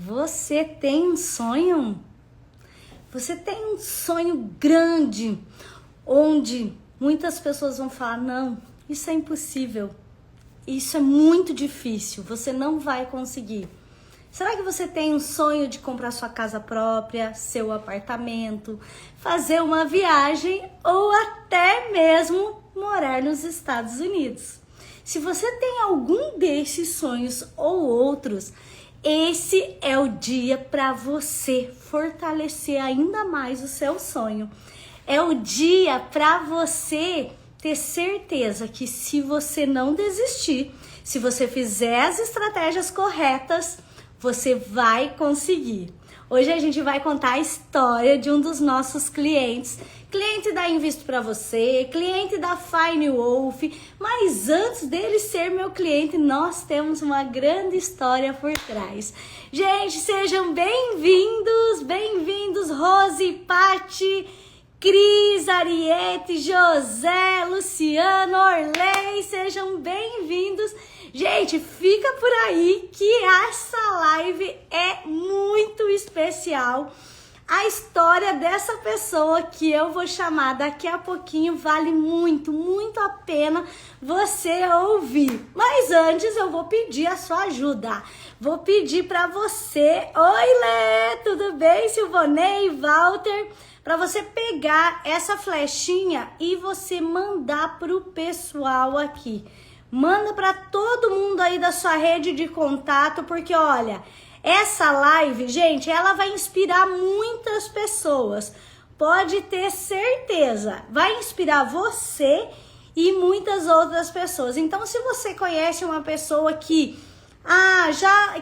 Você tem um sonho? Você tem um sonho grande, onde muitas pessoas vão falar, não, isso é impossível, isso é muito difícil, você não vai conseguir. Será que você tem um sonho de comprar sua casa própria, seu apartamento, fazer uma viagem ou até mesmo morar nos Estados Unidos? Se você tem algum desses sonhos ou outros, esse é o dia para você fortalecer ainda mais o seu sonho. É o dia para você ter certeza que se você não desistir, se você fizer as estratégias corretas, você vai conseguir. Hoje a gente vai contar a história de um dos nossos clientes, cliente da Invisto para você, cliente da Fine Wolf, mas antes dele ser meu cliente, nós temos uma grande história por trás. Gente, sejam bem-vindos, Rose, Pati, Cris, Ariete, José, Luciano, Orley, sejam bem-vindos. Gente, fica por aí que essa live é muito especial. A história dessa pessoa que eu vou chamar daqui a pouquinho vale muito a pena você ouvir. Mas antes eu vou pedir a sua ajuda. Vou pedir para você, oi Lê, tudo bem? Silvonei, Walter, para você pegar essa flechinha e você mandar pro pessoal aqui. Manda para todo mundo aí da sua rede de contato, porque olha, essa live, gente, ela vai inspirar muitas pessoas. Pode ter certeza, vai inspirar você e muitas outras pessoas. Então, se você conhece uma pessoa que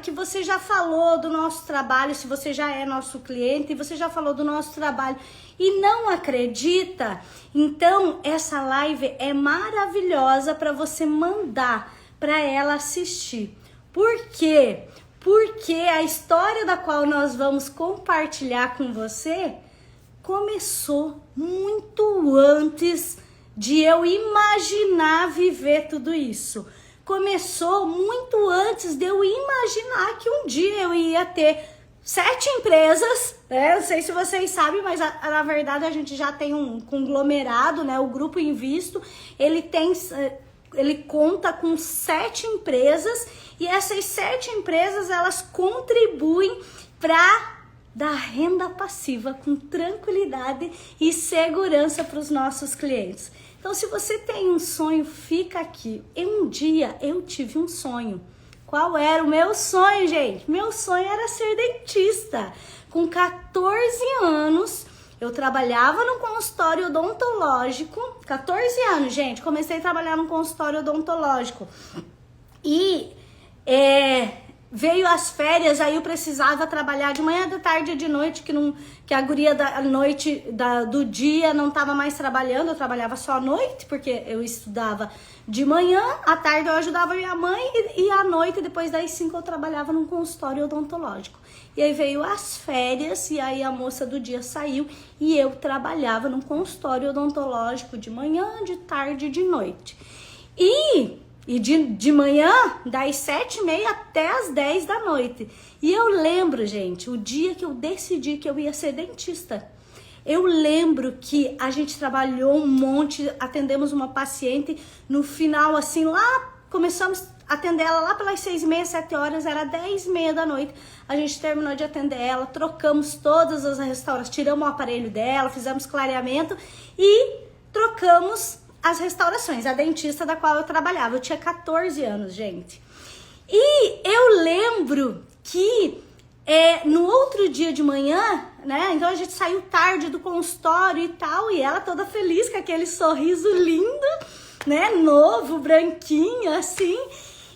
que você já falou do nosso trabalho, se você já é nosso cliente e você já falou do nosso trabalho e não acredita, então essa live é maravilhosa para você mandar para ela assistir. Por quê? Porque a história da qual nós vamos compartilhar com você começou muito antes de eu imaginar viver tudo isso. Começou muito antes de eu imaginar que um dia eu ia ter 7 empresas, né? Não sei se vocês sabem, mas na verdade a gente já tem um conglomerado, né? O Grupo Invisto, ele conta com 7 empresas e essas 7 empresas, elas contribuem para dar renda passiva com tranquilidade e segurança para os nossos clientes. Então, se você tem um sonho, fica aqui. Um dia eu tive um sonho. Qual era o meu sonho, gente? Meu sonho era ser dentista. Com 14 anos, eu trabalhava num consultório odontológico. 14 anos, gente, comecei a trabalhar num consultório odontológico. E veio as férias, aí eu precisava trabalhar de manhã, de tarde e de noite, que a guria da noite do dia não estava mais trabalhando, eu trabalhava só à noite, porque eu estudava de manhã, à tarde eu ajudava minha mãe e à noite, depois das 5 eu trabalhava num consultório odontológico. E aí veio as férias e aí a moça do dia saiu e eu trabalhava num consultório odontológico de manhã, de tarde e de noite. E de manhã, das 7h30 até as 10 da noite. E eu lembro, gente, o dia que eu decidi que eu ia ser dentista. Eu lembro que a gente trabalhou um monte, atendemos uma paciente, no final, assim, lá, começamos a atender ela lá pelas 6h30, 7 horas, era 10h30 da noite. A gente terminou de atender ela, trocamos todas as restaurações, tiramos o aparelho dela, fizemos clareamento e trocamos as restaurações, a dentista da qual eu trabalhava. Eu tinha 14 anos, gente. E eu lembro que no outro dia de manhã, né? Então a gente saiu tarde do consultório e tal, e ela toda feliz com aquele sorriso lindo, né? Novo, branquinho, assim.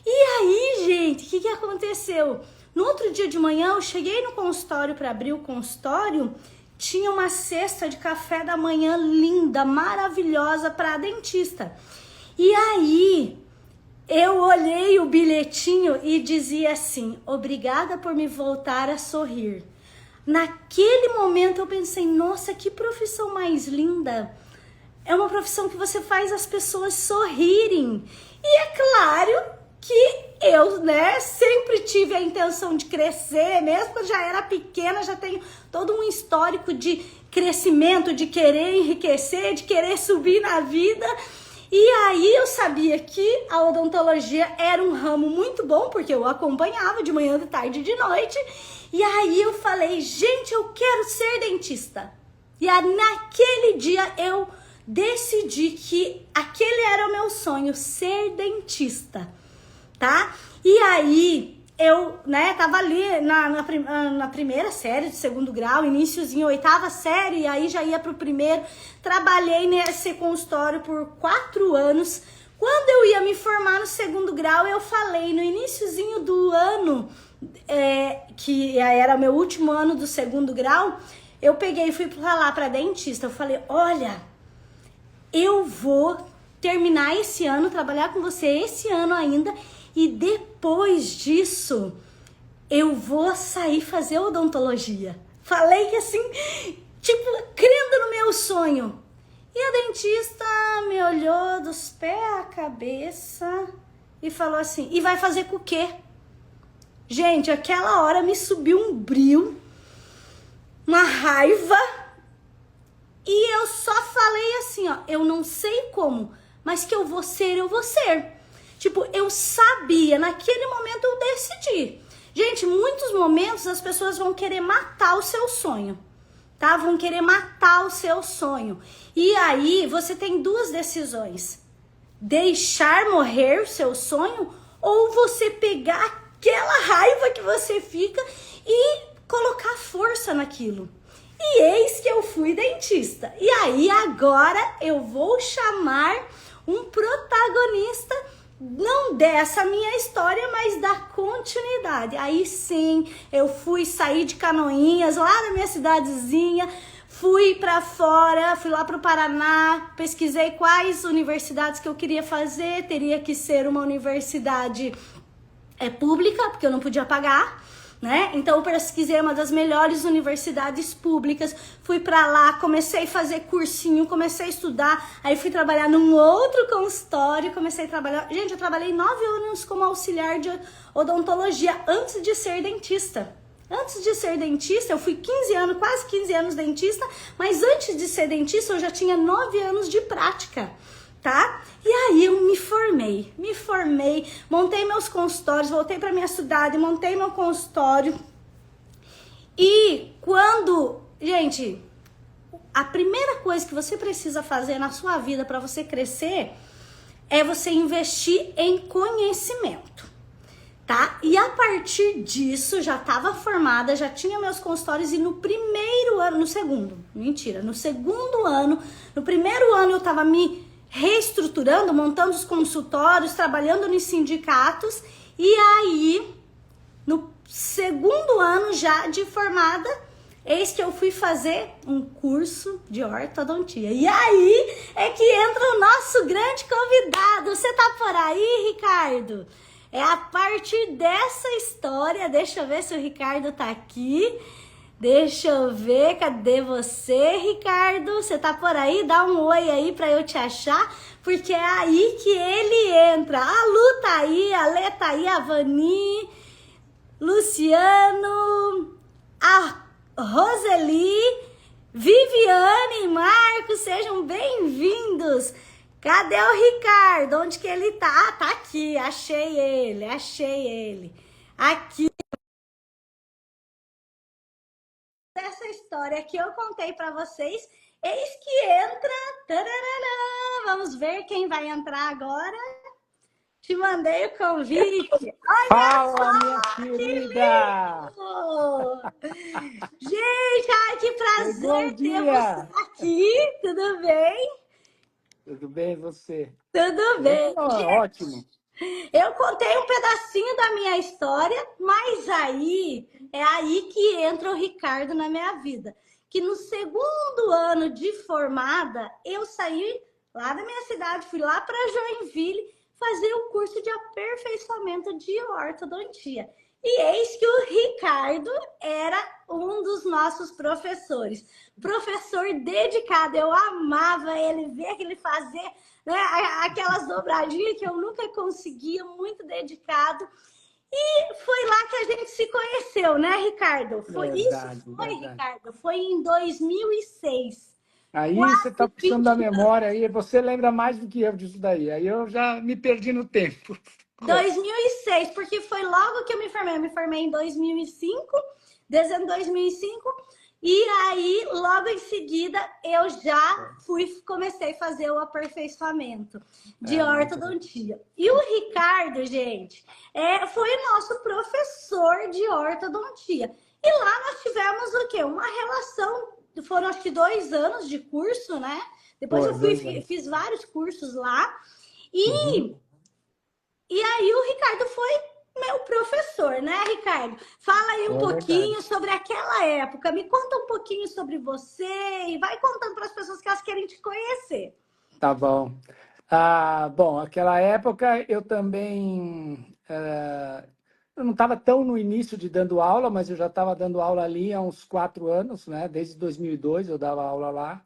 E aí, gente, o que aconteceu? No outro dia de manhã, eu cheguei no consultório para abrir o consultório. Tinha uma cesta de café da manhã linda, maravilhosa para a dentista. E aí, eu olhei o bilhetinho e dizia assim, obrigada por me voltar a sorrir. Naquele momento eu pensei, nossa, que profissão mais linda. É uma profissão que você faz as pessoas sorrirem. E é claro que eu, né, sempre tive a intenção de crescer, mesmo quando já era pequena, já tenho todo um histórico de crescimento, de querer enriquecer, de querer subir na vida. E aí eu sabia que a odontologia era um ramo muito bom, porque eu acompanhava de manhã, de tarde e de noite. E aí eu falei, gente, eu quero ser dentista. E aí, naquele dia eu decidi que aquele era o meu sonho, ser dentista, tá? E aí eu, né, tava ali na primeira série de segundo grau, iniciozinho, oitava série, e aí já ia pro primeiro. Trabalhei nesse consultório por 4 anos. Quando eu ia me formar no segundo grau, eu falei, no iniciozinho do ano, que era meu último ano do segundo grau, eu peguei e fui falar pra dentista. Eu falei, olha, eu vou terminar esse ano, trabalhar com você esse ano ainda, e depois disso eu vou sair fazer odontologia. Falei que assim, tipo, crendo no meu sonho. E a dentista me olhou dos pés à cabeça e falou assim, e vai fazer com o quê? Gente, aquela hora me subiu um brio, uma raiva, e eu só falei assim, ó, eu não sei como, mas que eu vou ser, eu vou ser. Tipo, eu sabia, naquele momento eu decidi. Gente, muitos momentos as pessoas vão querer matar o seu sonho, tá? Vão querer matar o seu sonho. E aí você tem 2 decisões. Deixar morrer o seu sonho ou você pegar aquela raiva que você fica e colocar força naquilo. E eis que eu fui dentista. E aí agora eu vou chamar um protagonista, não dessa minha história, mas da continuidade. Aí sim, eu fui sair de Canoinhas, lá na minha cidadezinha, fui pra fora, fui lá pro Paraná, pesquisei quais universidades que eu queria fazer, teria que ser uma universidade pública, porque eu não podia pagar, né? Então eu pesquisei uma das melhores universidades públicas, fui pra lá, comecei a fazer cursinho, comecei a estudar, aí fui trabalhar num outro consultório, comecei a trabalhar... Gente, eu trabalhei 9 anos como auxiliar de odontologia antes de ser dentista. Antes de ser dentista, eu fui 15 anos, quase 15 anos dentista, mas antes de ser dentista eu já tinha 9 anos de prática, tá? E aí eu me formei, montei meus consultórios, voltei para minha cidade, montei meu consultório. E quando, gente, a primeira coisa que você precisa fazer na sua vida para você crescer é você investir em conhecimento, tá? E a partir disso, já estava formada, já tinha meus consultórios, e no primeiro ano, no primeiro ano eu estava me reestruturando, montando os consultórios, trabalhando nos sindicatos, e aí, no segundo ano já de formada, eis que eu fui fazer um curso de ortodontia. E aí é que entra o nosso grande convidado. Você tá por aí, Ricardo? É a partir dessa história, deixa eu ver se o Ricardo tá aqui. Deixa eu ver, cadê você, Ricardo? Você tá por aí? Dá um oi aí pra eu te achar, porque é aí que ele entra. A Lu tá aí, a Lê tá aí, a Vani, Luciano, a Roseli, Viviane e Marcos, sejam bem-vindos. Cadê o Ricardo? Onde que ele tá? Ah, tá aqui, achei ele. Aqui. Essa história que eu contei para vocês, eis que entra. Tararara, vamos ver quem vai entrar agora. Te mandei o convite. Olha Fala, só, minha querida! Gente, ai, que prazer Bom ter dia! você aqui. Tudo bem? Tudo bem, você? Tudo bem. Ótimo. Eu contei um pedacinho da minha história, mas aí é aí que entra o Ricardo na minha vida. Que no segundo ano de formada, eu saí lá da minha cidade, fui lá para Joinville fazer o curso de aperfeiçoamento de ortodontia. E eis que o Ricardo era um dos nossos professores. Professor dedicado, eu amava ele, ver que ele fazer, né, aquelas dobradinhas que eu nunca conseguia, muito dedicado. E foi lá que a gente se conheceu, né, Ricardo? Verdade, Foi, verdade. Ricardo, foi em 2006. Aí você está Quase puxando da 20 memória aí, você lembra mais do que eu disso daí. Aí eu já me perdi no tempo. 2006, porque foi logo que eu me formei. Eu me formei em 2005, dezembro de 2005, e aí, logo em seguida, eu já comecei a fazer o aperfeiçoamento de Muito bem. ortodontia. E o Ricardo, gente, foi nosso professor de ortodontia. E lá nós tivemos o quê? Uma relação, foram acho que 2 anos de curso, né? Depois eu Foi, 2 anos. fiz vários cursos lá. Uhum. E aí o Ricardo foi meu professor, né, Ricardo? Fala aí um É verdade. pouquinho sobre aquela época. Me conta um pouquinho sobre você e vai contando para as pessoas que elas querem te conhecer. Tá bom. Bom, aquela época eu também. Eu não estava tão no início de dando aula, mas eu já estava dando aula ali há uns 4 anos, né? Desde 2002 eu dava aula lá.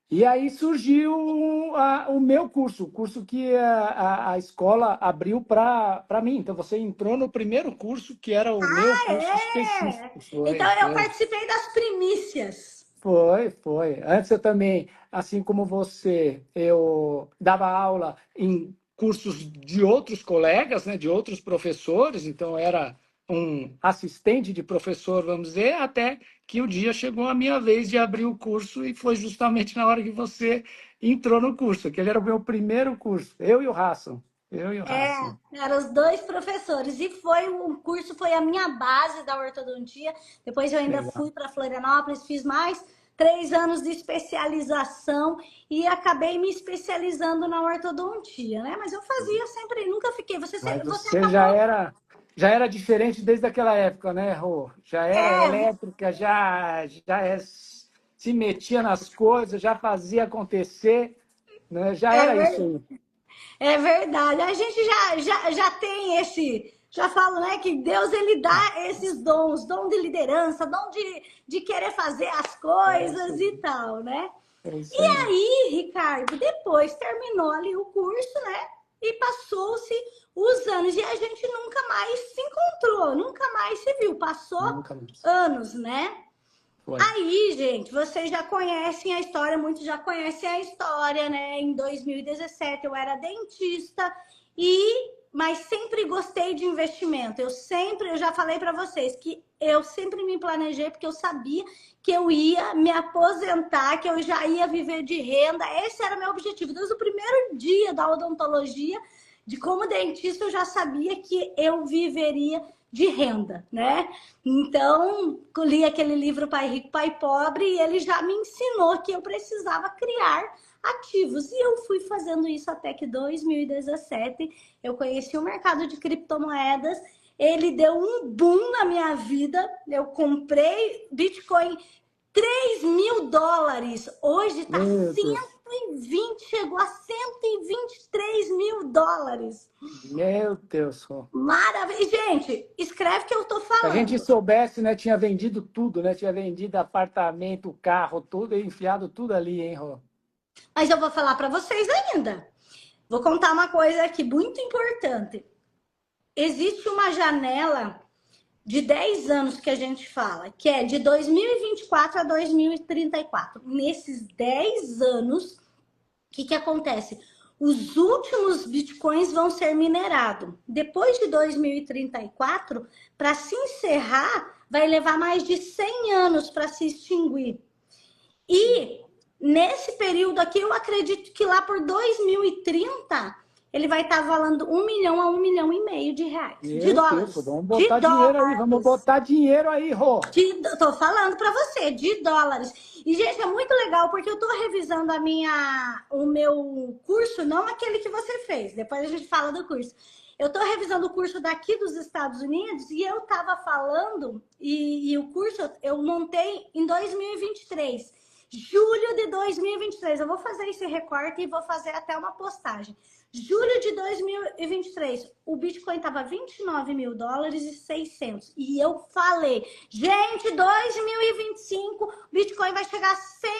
E aí surgiu o meu curso, o curso que a escola abriu para mim. Então você entrou no primeiro curso, que era o meu Ah, curso é? específico. Então Foi, eu foi. participei das primícias. Foi. Antes eu também, assim como você, eu dava aula em cursos de outros colegas, né, de outros professores, então era um assistente de professor, vamos dizer, até que o dia chegou a minha vez de abrir o curso e foi justamente na hora que você entrou no curso, que ele era o meu primeiro curso, eu e o Hassan. Eu e o Hassan. Eram os dois professores e foi o curso foi a minha base da ortodontia. Depois eu ainda Legal. fui para Florianópolis, fiz mais 3 anos de especialização e acabei me especializando na ortodontia, né? Mas eu fazia sempre, nunca fiquei. Mas Você você acabou. já era diferente desde aquela época, né, Rô? Já era É, elétrica, se metia nas coisas, já fazia acontecer, né? Já é, era isso ver- aí. é verdade. A gente já tem esse. Já falo, né, que Deus ele dá esses dons, dom de liderança, dom de querer fazer as É isso coisas aí. e tal, né? É isso E aí. aí, Ricardo, depois terminou ali o curso, né? E passou-se os anos e a gente nunca mais se encontrou, nunca mais se viu. Passou Nunca mais. anos, né? Foi. Aí, gente, vocês já conhecem a história, muitos já conhecem a história, né? Em 2017 eu era dentista mas sempre gostei de investimento. Eu já falei para vocês que eu sempre me planejei porque eu sabia que eu ia me aposentar, que eu já ia viver de renda. Esse era meu objetivo. Desde o primeiro dia da odontologia, de como dentista, eu já sabia que eu viveria de renda, né? Então, li aquele livro Pai Rico, Pai Pobre e ele já me ensinou que eu precisava criar ativos. E eu fui fazendo isso até que 2017 eu conheci o mercado de criptomoedas. Ele deu um boom na minha vida. Eu comprei Bitcoin US$ 3.000. Hoje está Meu Deus. 120, chegou a US$ 123.000. Meu Deus, Rô. Maravilha. Gente, escreve que eu tô Se a gente falando. soubesse, né, tinha vendido tudo, né? Tinha vendido apartamento, carro, tudo, e enfiado tudo ali, hein, Rô? Mas eu vou falar para vocês ainda. Vou contar uma coisa aqui muito importante. Existe uma janela de 10 anos que a gente fala, que é de 2024 a 2034. Nesses 10 anos, o que acontece? Os últimos bitcoins vão ser minerados. Depois de 2034, para se encerrar, vai levar mais de 100 anos para se extinguir. E nesse período aqui, eu acredito que lá por 2030 ele vai estar valendo 1 milhão a 1,5 milhão de reais. De Meu Deus, Rô, dólares. vamos De botar dinheiro aí, vamos dólares. botar dinheiro aí, Rô. Tô falando para você, de dólares. E, gente, é muito legal, porque eu tô revisando o meu curso, não aquele que você fez. Depois a gente fala do curso. Eu tô revisando o curso daqui dos Estados Unidos e eu tava falando, e o curso eu montei em 2023. Julho de 2023. Eu vou fazer esse recorte e vou fazer até uma postagem. Julho de 2023, o Bitcoin estava 29 mil dólares e 600. E eu falei, gente, 2025, o Bitcoin vai chegar a 100,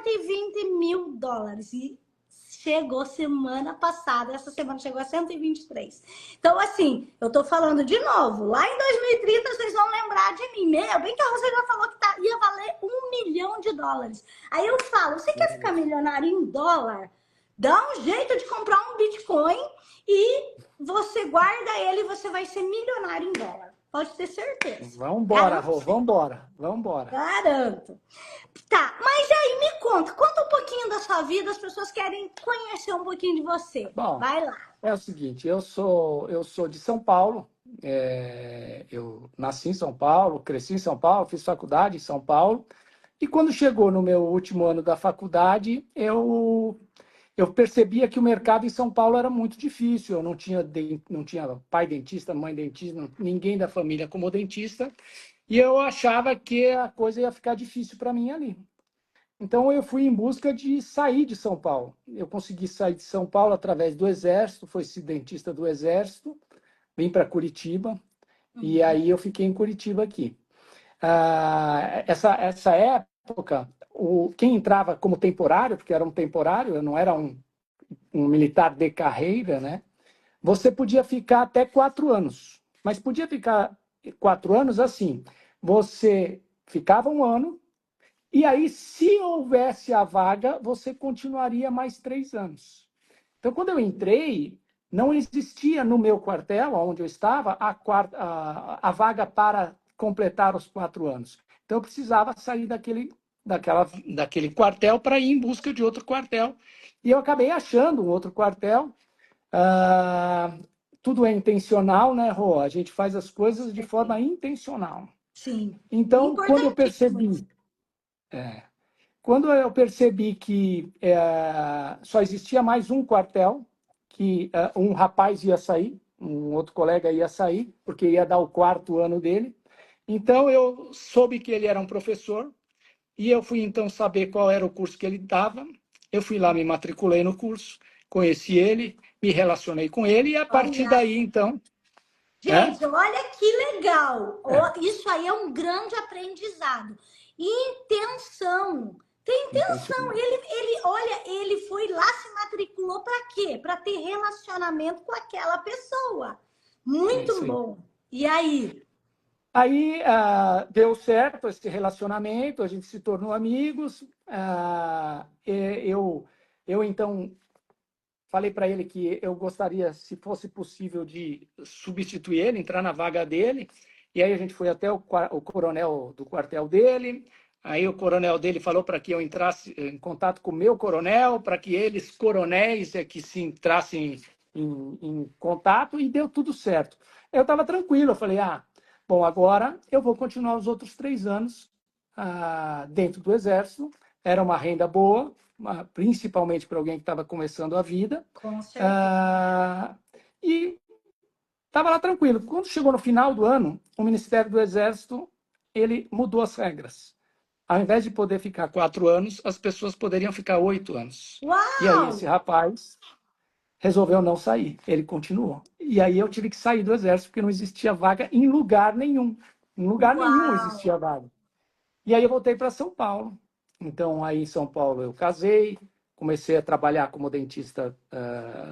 120 mil dólares. E chegou semana passada, essa semana chegou a 123. Então, assim, eu tô falando de novo, lá em 2030 vocês vão lembrar de mim. Meu, bem que a Rosa já falou que ia valer $1 milhão. Aí eu falo, você quer ficar milionário em dólar? Dá um jeito de comprar um Bitcoin e você guarda ele e você vai ser milionário em dólar. Pode ter certeza. Vamos embora, Rô, vamos embora, vamos embora. Garanto. Tá, mas aí me conta um pouquinho da sua vida, as pessoas querem conhecer um pouquinho de você. Bom, vai lá. é o seguinte, eu sou de São Paulo, eu nasci em São Paulo, cresci em São Paulo, fiz faculdade em São Paulo, e quando chegou no meu último ano da faculdade, eu percebia que o mercado em São Paulo era muito difícil. Eu não tinha pai dentista, mãe dentista, ninguém da família como dentista. E eu achava que a coisa ia ficar difícil para mim ali. Então eu fui em busca de sair de São Paulo. Eu consegui sair de São Paulo através do Exército, fui dentista do Exército, vim para Curitiba, e aí eu fiquei em Curitiba aqui. Essa época, quem entrava como temporário, porque era um temporário, eu não era um militar de carreira, né? Você podia ficar até 4 anos, mas podia ficar 4 anos assim. Você ficava 1 ano, e aí, se houvesse a vaga, você continuaria mais 3 anos. Então, quando eu entrei, não existia no meu quartel, onde eu estava, a vaga para completar os 4 anos. Então, eu precisava sair daquele quartel para ir em busca de outro quartel. E eu acabei achando um outro quartel. Tudo é intencional, né, Rô? A gente faz as coisas de forma intencional. Sim. Então, quando eu percebi que só existia mais um quartel, que um rapaz ia sair, um outro colega ia sair, porque ia dar o 4º ano dele. Então, eu soube que ele era um professor, e eu fui, então, saber qual era o curso que ele dava. Eu fui lá, me matriculei no curso, conheci ele, me relacionei com ele, e a partir daí, então... Gente, olha que legal! Isso aí é um grande aprendizado. Intenção. Tem intenção. Ele foi lá, se matriculou para quê? Para ter relacionamento com aquela pessoa. Muito bom. E aí? Aí deu certo esse relacionamento, a gente se tornou amigos. Eu então falei para ele que eu gostaria, se fosse possível, de substituir ele, entrar na vaga dele. E aí a gente foi até o coronel do quartel dele. Aí o coronel dele falou para que eu entrasse em contato com o meu coronel, para que eles, coronéis, que se entrassem em contato, e deu tudo certo. Eu estava tranquilo, eu falei, bom, agora eu vou continuar os outros 3 anos dentro do Exército. Era uma renda boa, principalmente para alguém que estava começando a vida. Com certeza. E estava lá tranquilo. Quando chegou no final do ano, o Ministério do Exército ele mudou as regras. Ao invés de poder ficar 4 anos, as pessoas poderiam ficar 8 anos. Uau! E aí esse rapaz resolveu não sair. Ele continuou. E aí eu tive que sair do Exército, porque não existia vaga em lugar nenhum. Em lugar nenhum existia vaga. E aí eu voltei para São Paulo. Então, aí em São Paulo eu casei, comecei a trabalhar como dentista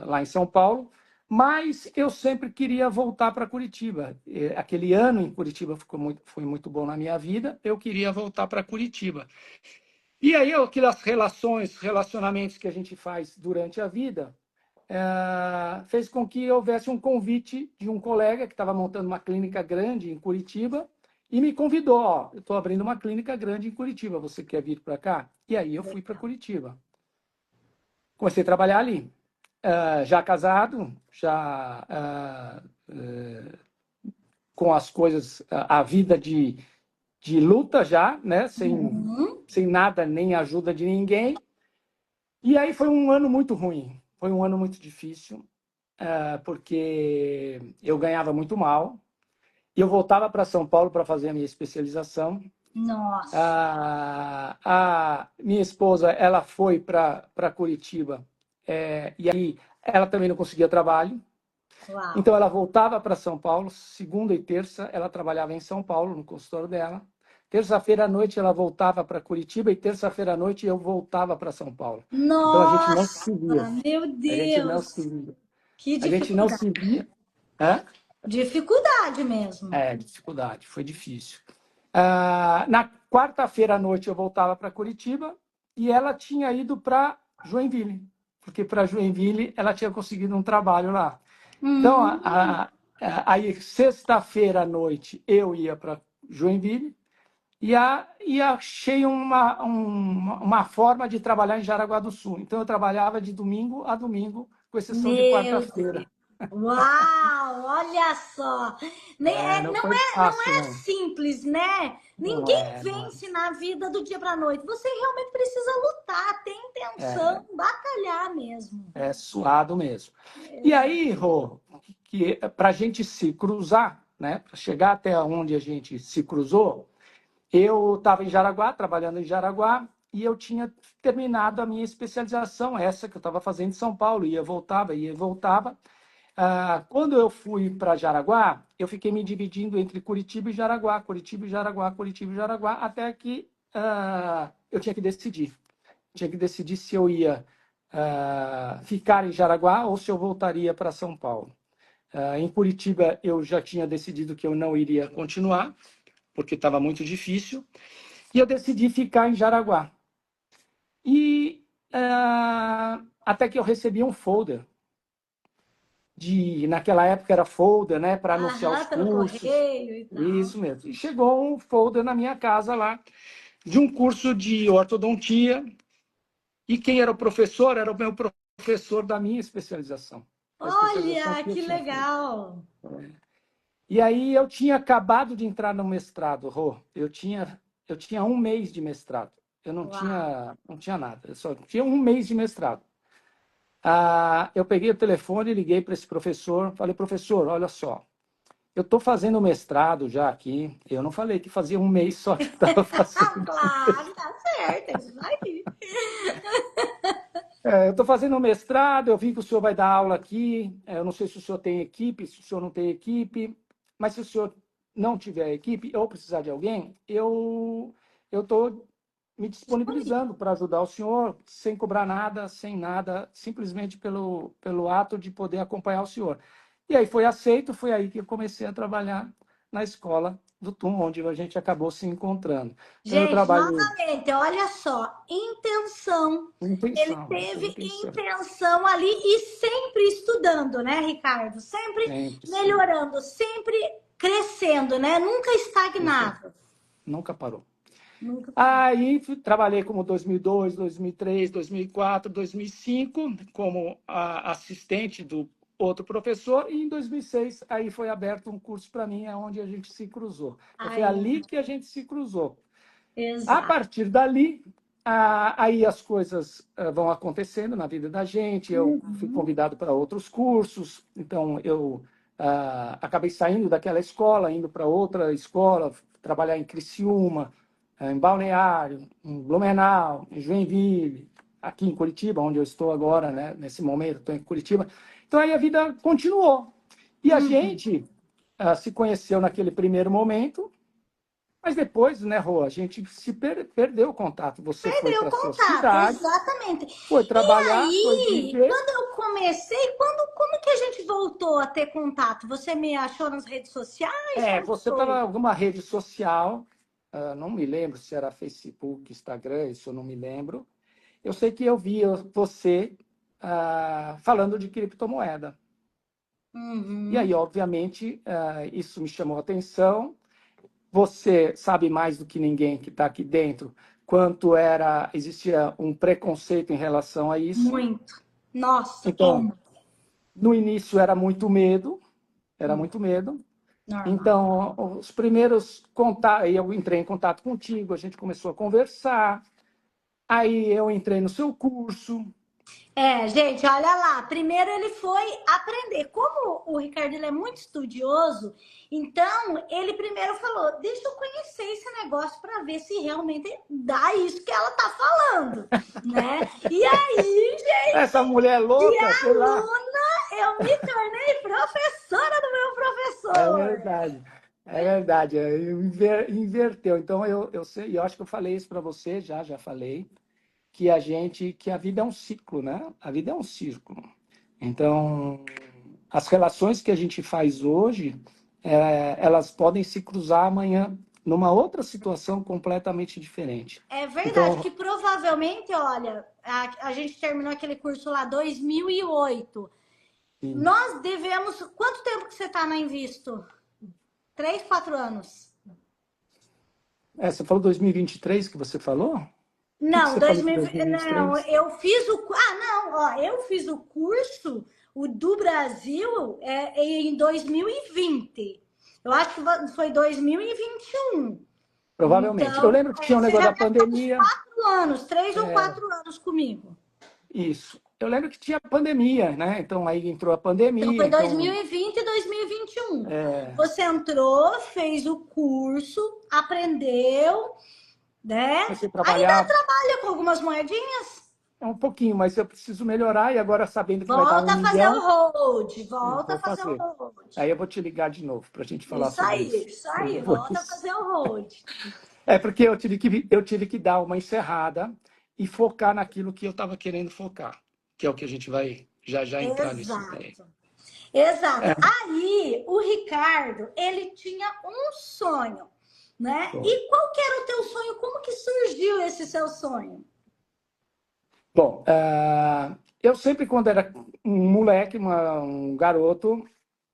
lá em São Paulo, mas eu sempre queria voltar para Curitiba. Aquele ano em Curitiba foi muito bom na minha vida, eu queria voltar para Curitiba. E aí, aquelas relacionamentos que a gente faz durante a vida, fez com que houvesse um convite de um colega que estava montando uma clínica grande em Curitiba, e me convidou, eu estou abrindo uma clínica grande em Curitiba, você quer vir para cá? E aí eu fui para Curitiba. Comecei a trabalhar ali. Já casado, já com as coisas, a vida de luta já, né? Sem nada, nem ajuda de ninguém. E aí foi um ano muito ruim, foi um ano muito difícil, porque eu ganhava muito mal. E eu voltava para São Paulo para fazer a minha especialização. Nossa! A minha esposa, ela foi para Curitiba. E aí ela também não conseguia trabalho. Uau. Então, ela voltava para São Paulo, segunda e terça, ela trabalhava em São Paulo, no consultório dela. Terça-feira à noite, ela voltava para Curitiba e terça-feira à noite eu voltava para São Paulo. Então, a gente não Nossa, se via. meu A gente não se Deus. via. Que A gente não dificuldade. se via. Hã? Dificuldade mesmo. Dificuldade, foi difícil. Na quarta-feira à noite eu voltava para Curitiba e ela tinha ido para Joinville, porque para Joinville ela tinha conseguido um trabalho lá. Então, Hum, aí sexta-feira à noite eu ia para Joinville e achei uma forma de trabalhar em Jaraguá do Sul. Então, eu trabalhava de domingo a domingo, com exceção de meu quarta-feira. Uau, olha só. Não Não foi é, não fácil, é não. simples, né? Não Ninguém é, não é. vence na vida do dia para a noite. Você realmente precisa lutar, ter intenção, batalhar mesmo. É suado mesmo. E aí, Rô, que para a gente se cruzar, né, para chegar até onde a gente se cruzou, eu estava em Jaraguá, trabalhando em Jaraguá, e eu tinha terminado a minha especialização, essa que eu estava fazendo em São Paulo, ia, voltava, ia, voltava. Quando eu fui para Jaraguá, eu fiquei me dividindo entre Curitiba e Jaraguá, Curitiba e Jaraguá, Curitiba e Jaraguá, até que eu tinha que decidir. Tinha que decidir se eu ia ficar em Jaraguá ou se eu voltaria para São Paulo. Em Curitiba, eu já tinha decidido que eu não iria continuar, porque estava muito difícil, e eu decidi ficar em Jaraguá. E até que eu recebi um folder naquela época era folder, né, para anunciar os Aham, pelo cursos. correio e tal. Isso mesmo. E chegou um folder na minha casa lá de um curso de ortodontia. E quem era o professor? Era o meu professor da minha especialização, a especialização Olha, que eu que tinha feito. legal. E aí eu tinha acabado de entrar no mestrado, Rô. Eu tinha um mês de mestrado. Eu Uau. não tinha nada. Eu só tinha um mês de mestrado. Eu peguei o telefone, liguei para esse professor, falei, professor, olha só, eu estou fazendo mestrado já aqui. Eu não falei que fazia um mês só que estava Ah, fazendo. claro, tá certo, é isso aí. Eu estou fazendo mestrado, eu vi que o senhor vai dar aula aqui. Eu não sei se o senhor tem equipe, se o senhor não tem equipe, mas se o senhor não tiver equipe ou precisar de alguém, eu estou me Disponível. disponibilizando para ajudar o senhor sem cobrar nada, sem nada, simplesmente pelo ato de poder acompanhar o senhor. E aí foi aceito, foi aí que eu comecei a trabalhar na escola do TUM, onde a gente acabou se encontrando. Então eu Gente, trabalhei novamente, olha só, intenção. com Ele intenção, essa é a teve intenção. intenção ali e sempre estudando, né, Ricardo? Sempre Sempre, sempre. melhorando, sempre crescendo, né? Nunca estagnado. Nunca parou. Nunca. Aí trabalhei como 2002, 2003, 2004, 2005 como assistente do outro professor e em 2006 aí foi aberto um curso para mim, onde a gente se cruzou. Então foi Aí, ali que a gente se cruzou. A exato. partir dali, aí as coisas vão acontecendo na vida da gente. Eu fui Uhum. convidado para outros cursos, então eu acabei saindo daquela escola, indo para outra escola, trabalhar em Criciúma, em Balneário, em Blumenau, em Joinville, aqui em Curitiba, onde eu estou agora, né? Nesse momento, estou em Curitiba. Então aí a vida continuou. E a Uhum. gente se conheceu naquele primeiro momento, mas depois, né, Rô, a gente se perdeu o contato. Você foi Perdeu o para sua contato, cidade, exatamente. foi E trabalhar, foi aí, viver. quando eu comecei, como que a gente voltou a ter contato? Você me achou nas redes sociais? Como que Você estava em foi? alguma rede social, não me lembro se era Facebook, Instagram, isso eu não me lembro. Eu sei que eu vi você falando de criptomoeda. E Uhum. aí, obviamente, isso me chamou a atenção. Você sabe mais do que ninguém que está aqui dentro existia um preconceito em relação a isso. Muito. Nossa, Então, como? no início era Hum, muito medo. Normal. Então, os primeiros contatos, eu entrei em contato contigo, a gente começou a conversar. Aí eu entrei no seu curso, Gente, olha lá. Primeiro ele foi aprender. Como o Ricardo ele é muito estudioso, então ele primeiro falou: deixa eu conhecer esse negócio para ver se realmente dá isso que ela tá falando, né? E aí, Essa gente, mulher de louca, sei lá. aluna, eu me tornei professora do meu É professor. verdade. É verdade. Inverteu. Então, eu sei, eu acho que eu falei isso para você, já falei, que a vida é um ciclo, né? A vida é um círculo. Então, as relações que a gente faz hoje, elas podem se cruzar amanhã numa outra situação completamente diferente. É verdade Então, que provavelmente, olha, a gente terminou aquele curso lá 2008. sim. Nós devemos. Quanto tempo que você está na Invisto? 3, 4 anos. Você falou 2023 que você falou? O que Não, você falou de 2020, não, 2023? eu fiz o. Ah, não, ó, eu fiz o curso, o do Brasil, em 2020. Eu acho que foi 2021. Provavelmente. Eu Então, lembro que tinha um você negócio já da deve estar uns pandemia. 4 anos, 3 ou 4 anos comigo. Isso. Eu lembro que tinha pandemia, né? Então aí entrou a Então, pandemia, foi então 2020 e 2021. é, Você entrou, fez o curso, aprendeu, né? comecei a Ainda trabalhar trabalha com algumas moedinhas? um pouquinho, mas eu preciso melhorar e agora sabendo que vai dar um Volta a fazer o milhão, hold, eu volta vou a fazer o fazer. hold. Aí eu vou te ligar de novo para a gente falar sobre isso Isso aí, volta a depois. fazer o hold. É porque eu tive que dar uma encerrada e focar naquilo que eu estava querendo focar, que é o que a gente vai já já entrar nisso daí. Exato, exato. É, Aí, o Ricardo, ele tinha um sonho, né? bom. E qual que era o teu sonho? Como que surgiu esse seu sonho? Bom, eu sempre, quando era um moleque, um garoto,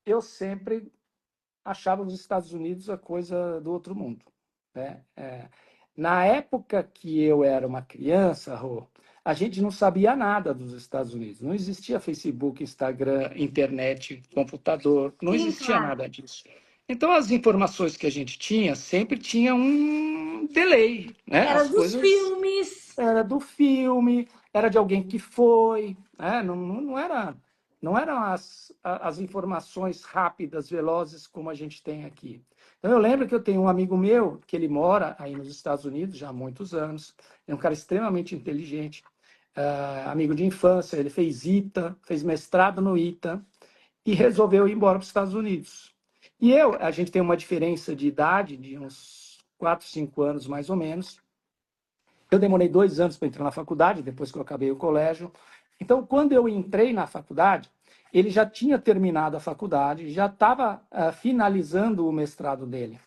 eu sempre achava os Estados Unidos a coisa do outro mundo, né? Na época que eu era uma criança, Rô, a gente não sabia nada dos Estados Unidos. Não existia Facebook, Instagram, internet, computador, não Sim, existia claro. nada disso. Então, as informações que a gente tinha sempre tinha um delay, né? Era As dos coisas filmes. era do filme, era de alguém que foi, né? Não era, não eram as informações rápidas, velozes como a gente tem aqui. Então eu lembro que eu tenho um amigo meu que ele mora aí nos Estados Unidos já há muitos anos, é um cara extremamente inteligente, amigo de infância, ele fez ITA, fez mestrado no ITA e resolveu ir embora para os Estados Unidos. E a gente tem uma diferença de idade de uns 4, 5 anos mais ou menos. Eu demorei 2 anos para entrar na faculdade, depois que eu acabei o colégio. Então, quando eu entrei na faculdade, ele já tinha terminado a faculdade, já estava finalizando o mestrado dele.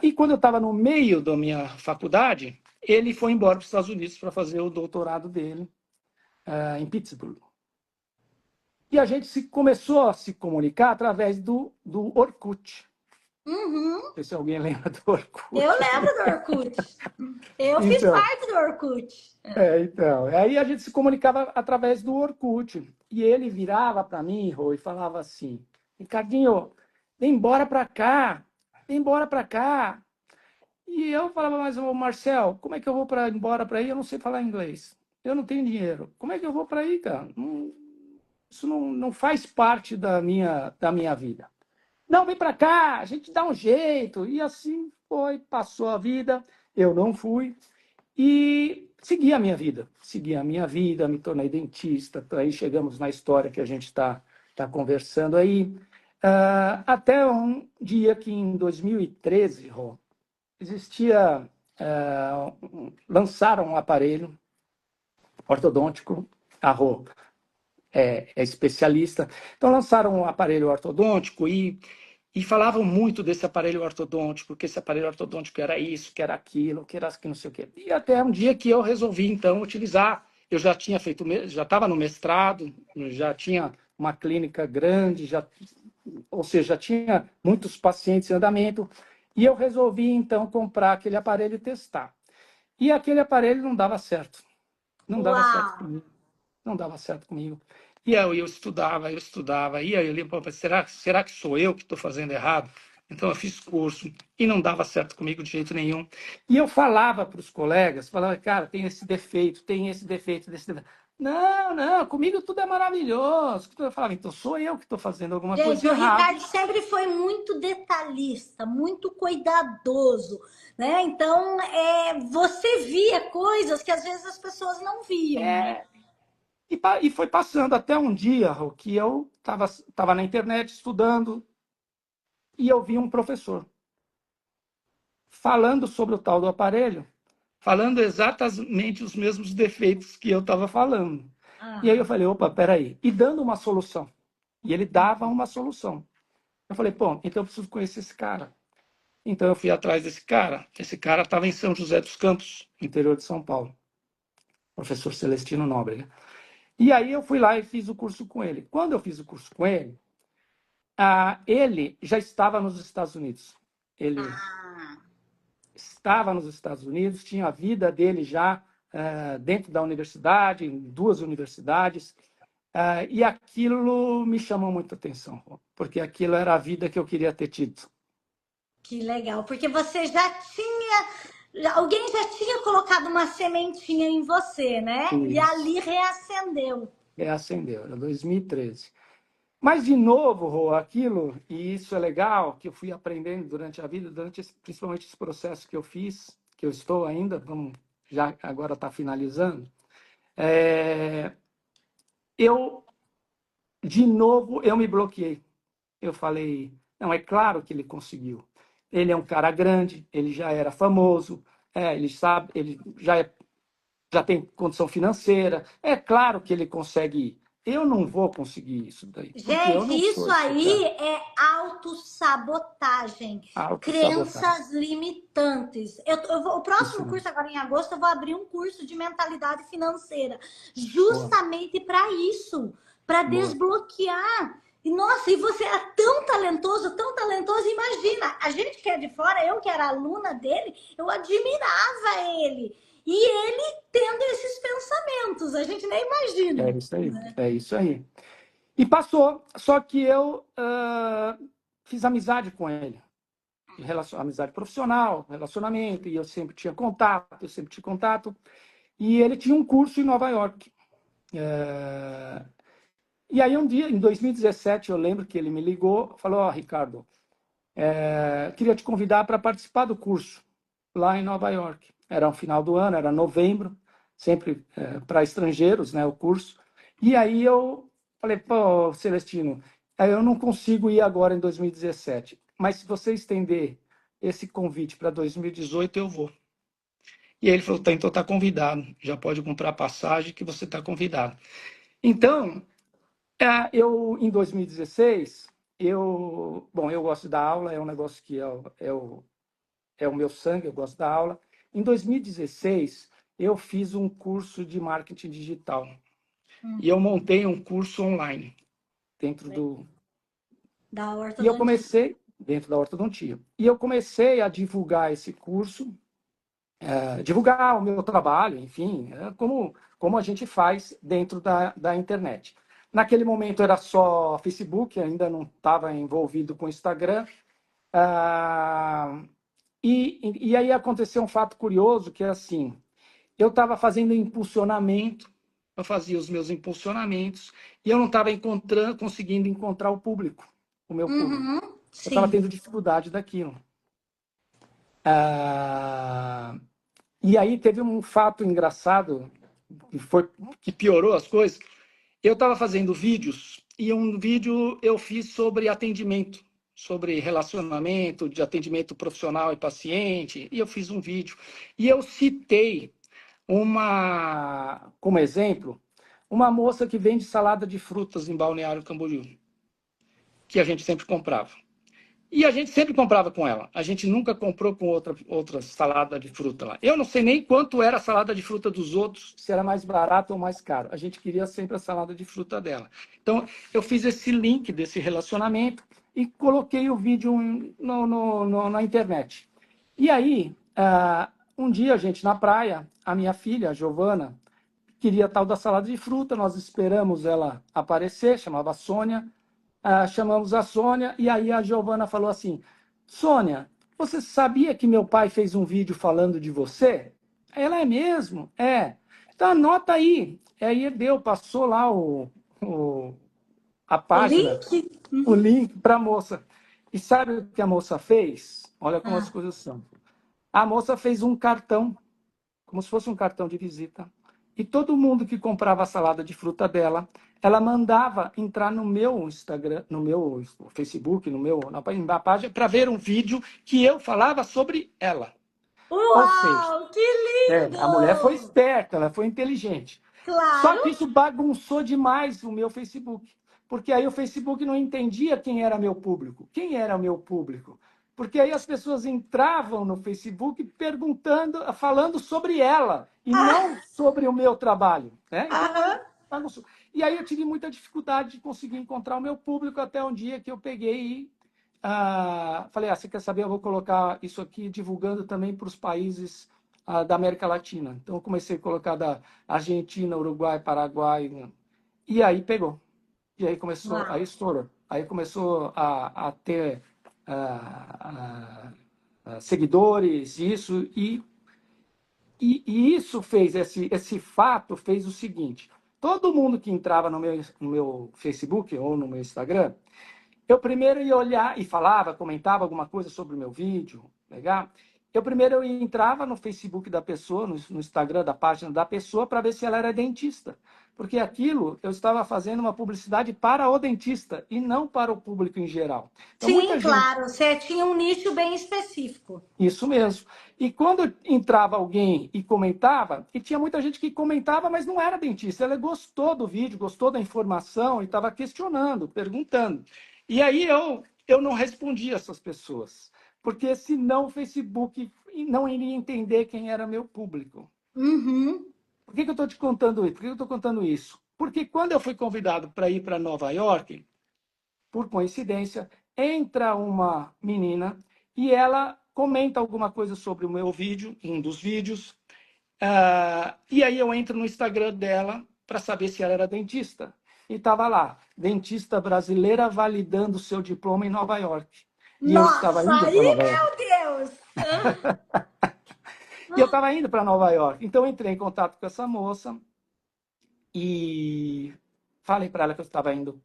E quando eu estava no meio da minha faculdade, ele foi embora para os Estados Unidos para fazer o doutorado dele em Pittsburgh. E a gente começou a se comunicar através do Orkut. Uhum. Não sei se alguém lembra do Eu Orkut. lembro do Orkut. Eu fiz Então, parte do Orkut. então, aí a gente se comunicava através do Orkut. E ele virava para mim, Rô, e falava assim: Ricardinho, vem embora para cá, vem embora para cá. E eu falava, mas ô Marcel, como é que eu vou para embora para aí? Eu não sei falar inglês. Eu não tenho dinheiro. Como é que eu vou para aí, cara? Isso não faz parte da minha vida. Não, vem para cá, a gente dá um jeito. E assim foi, passou a vida. Eu não fui. E segui a minha vida, me tornei dentista, aí chegamos na história que a gente está conversando aí. Até um dia que em 2013, Rô, existia, lançaram um aparelho ortodôntico, a Rô é especialista, então lançaram um aparelho ortodôntico e falavam muito desse aparelho ortodôntico, que esse aparelho ortodôntico era isso, que era aquilo, que era aquilo, não sei o quê. E até um dia que eu resolvi, então, utilizar. Eu já tinha feito, já estava no mestrado, já tinha uma clínica grande, ou seja, já tinha muitos pacientes em andamento, e eu resolvi, então, comprar aquele aparelho e testar. E aquele aparelho não dava certo. Não dava certo Uau! comigo. Não dava certo comigo. E aí eu estudava, e aí eu lembrava, será que sou eu que estou fazendo errado? Então eu fiz curso e não dava certo comigo de jeito nenhum. E eu falava para os colegas, falava, cara, tem esse defeito, tem esse defeito, desse defeito. Não, não, comigo tudo é maravilhoso. Eu falava, então sou eu que estou fazendo alguma coisa Gente, o errada. Ricardo sempre foi muito detalhista, muito cuidadoso, né? Então, você via coisas que às vezes as pessoas não viam, né? É, e foi passando até um dia, Rô, que eu estava na internet estudando e eu vi um professor falando sobre o tal do aparelho, falando exatamente os mesmos defeitos que eu estava falando. E aí eu Aham. falei, opa, peraí. E dando uma solução. E ele dava uma solução. Eu falei, pô, então eu preciso conhecer esse cara. Então eu fui atrás desse cara. Esse cara estava em São José dos Campos, interior de São Paulo. Professor Celestino Nóbrega. E aí eu fui lá e fiz o curso com ele. Quando eu fiz o curso com ele, ele já estava nos Estados Unidos. Ele Ah, estava nos Estados Unidos, tinha a vida dele já dentro da universidade, em duas universidades, e aquilo me chamou muita atenção, porque aquilo era a vida que eu queria ter tido. que legal, porque você já tinha, alguém já tinha colocado uma sementinha em você, né? E Isso, ali reacendeu. reacendeu, era 2013. Mas, de novo, Rô, aquilo, e isso é legal, que eu fui aprendendo durante a vida, principalmente esse processo que eu fiz, que eu estou ainda, vamos, já agora está finalizando, é, eu, de novo, eu me bloqueei. Eu falei, não, é claro que ele conseguiu. Ele é um cara grande, ele já era famoso, ele sabe, ele já tem condição financeira, é claro que ele consegue ir. Eu não vou conseguir isso daí, porque eu Gente, não isso sou esse aí cara. é autossabotagem, Autossabotagem. crenças limitantes. O Isso próximo mesmo. curso, agora em agosto, eu vou abrir um curso de mentalidade financeira, Boa, justamente para isso, para boa. desbloquear. E nossa, e você é tão talentoso, imagina, a gente que é de fora, eu que era aluna dele, eu admirava ele. E ele tendo esses pensamentos, a gente nem É imagina. isso aí, é isso aí. E passou, só que eu fiz amizade com ele. Amizade profissional, relacionamento, e eu sempre tinha contato, eu sempre tinha contato. E ele tinha um curso em Nova York. E aí um dia, em 2017, eu lembro que ele me ligou, falou, ó, Ricardo, queria te convidar para participar do curso lá em Nova York. Era um final do ano, era novembro, sempre para estrangeiros, né, o curso. E aí eu falei, pô, Celestino, eu não consigo ir agora em 2017, mas se você estender esse convite para 2018, eu vou. E aí ele falou, tá, então está convidado, já pode comprar passagem que você está convidado. Então, eu, em 2016, eu gosto da aula, é um negócio que é o meu sangue, eu gosto da aula. Em 2016, eu fiz um curso de marketing digital e eu Uhum. montei um curso online dentro do... Da E eu ortodontia. comecei dentro da ortodontia. E eu comecei a divulgar esse curso, divulgar o meu trabalho, enfim, como a gente faz dentro da internet. Naquele momento era só Facebook, ainda não estava envolvido com Instagram. Ah, e aí aconteceu um fato curioso, que é assim, eu estava fazendo impulsionamento, eu fazia os meus impulsionamentos, e eu não estava conseguindo encontrar o público, o meu público. Uhum, Eu estava sim. tendo dificuldade daquilo. E aí teve um fato engraçado, que piorou as coisas. Eu estava fazendo vídeos, e um vídeo eu fiz sobre atendimento, sobre relacionamento, de atendimento profissional e paciente, e eu fiz um vídeo. E eu citei como exemplo, uma moça que vende salada de frutas em Balneário Camboriú, que a gente sempre comprava. E a gente sempre comprava com ela. A gente nunca comprou com outra salada de fruta lá. Eu não sei nem quanto era a salada de fruta dos outros, se era mais barato ou mais caro. A gente queria sempre a salada de fruta dela. Então, eu fiz esse link desse relacionamento e coloquei o vídeo na internet. E aí, um dia, gente, na praia, a minha filha, a Giovana, queria tal da salada de fruta, nós esperamos ela aparecer, chamava Sônia, chamamos a Sônia, e aí a Giovana falou assim, Sônia, você sabia que meu pai fez um vídeo falando de você? Ela é mesmo? É. Então anota aí. Aí deu, passou lá a O página, link? o link para a moça. E sabe o que a moça fez? Olha como as Ah. coisas são. A moça fez um cartão, como se fosse um cartão de visita. E todo mundo que comprava a salada de fruta dela, ela mandava entrar no meu Instagram, no meu Facebook, na página, para ver um vídeo que eu falava sobre ela. Ou seja, Uau, que a mulher foi lindo! esperta, ela foi inteligente. Só Claro. que isso bagunçou demais o meu Facebook. Porque aí o Facebook não entendia quem era meu público. Quem era meu público? Porque aí as pessoas entravam no Facebook perguntando, falando sobre ela e Ah, não sobre o meu trabalho, né? Então aham. bagunçou. E aí eu tive muita dificuldade de conseguir encontrar o meu público até um dia que eu peguei e falei, você quer saber? Eu vou colocar isso aqui divulgando também para os países da América Latina. Então eu comecei a colocar da Argentina, Uruguai, Paraguai, né? E aí pegou. E aí começou, aí Uau. estourou. Aí começou a ter seguidores, isso, e isso fez, esse fato fez o seguinte: todo mundo que entrava no meu Facebook ou no meu Instagram, eu primeiro ia olhar e falava, comentava alguma coisa sobre o meu vídeo, legal? Eu primeiro entrava no Facebook da pessoa, no Instagram da página da pessoa, para ver se ela era dentista. Porque aquilo eu estava fazendo uma publicidade para o dentista e não para o público em geral. Então, Sim, muita gente. claro. Você tinha um nicho bem específico. Isso mesmo. E quando entrava alguém e comentava, e tinha muita gente que comentava, mas não era dentista. Ela gostou do vídeo, gostou da informação e estava questionando, perguntando. E aí eu não respondia essas pessoas, porque senão o Facebook não iria entender quem era meu público. Uhum. Por que eu estou te contando isso? Por que eu estou contando isso? Porque quando eu fui convidado para ir para Nova York, por coincidência, entra uma menina e ela comenta alguma coisa sobre o meu vídeo, um dos vídeos, e aí eu entro no Instagram dela para saber se ela era dentista. E estava lá, dentista brasileira validando seu diploma em Nova York. E eu estava Nossa, indo para aí, Nova York. meu Deus! E eu estava indo para Nova York. Então eu entrei em contato com essa moça e falei para ela que eu estava indo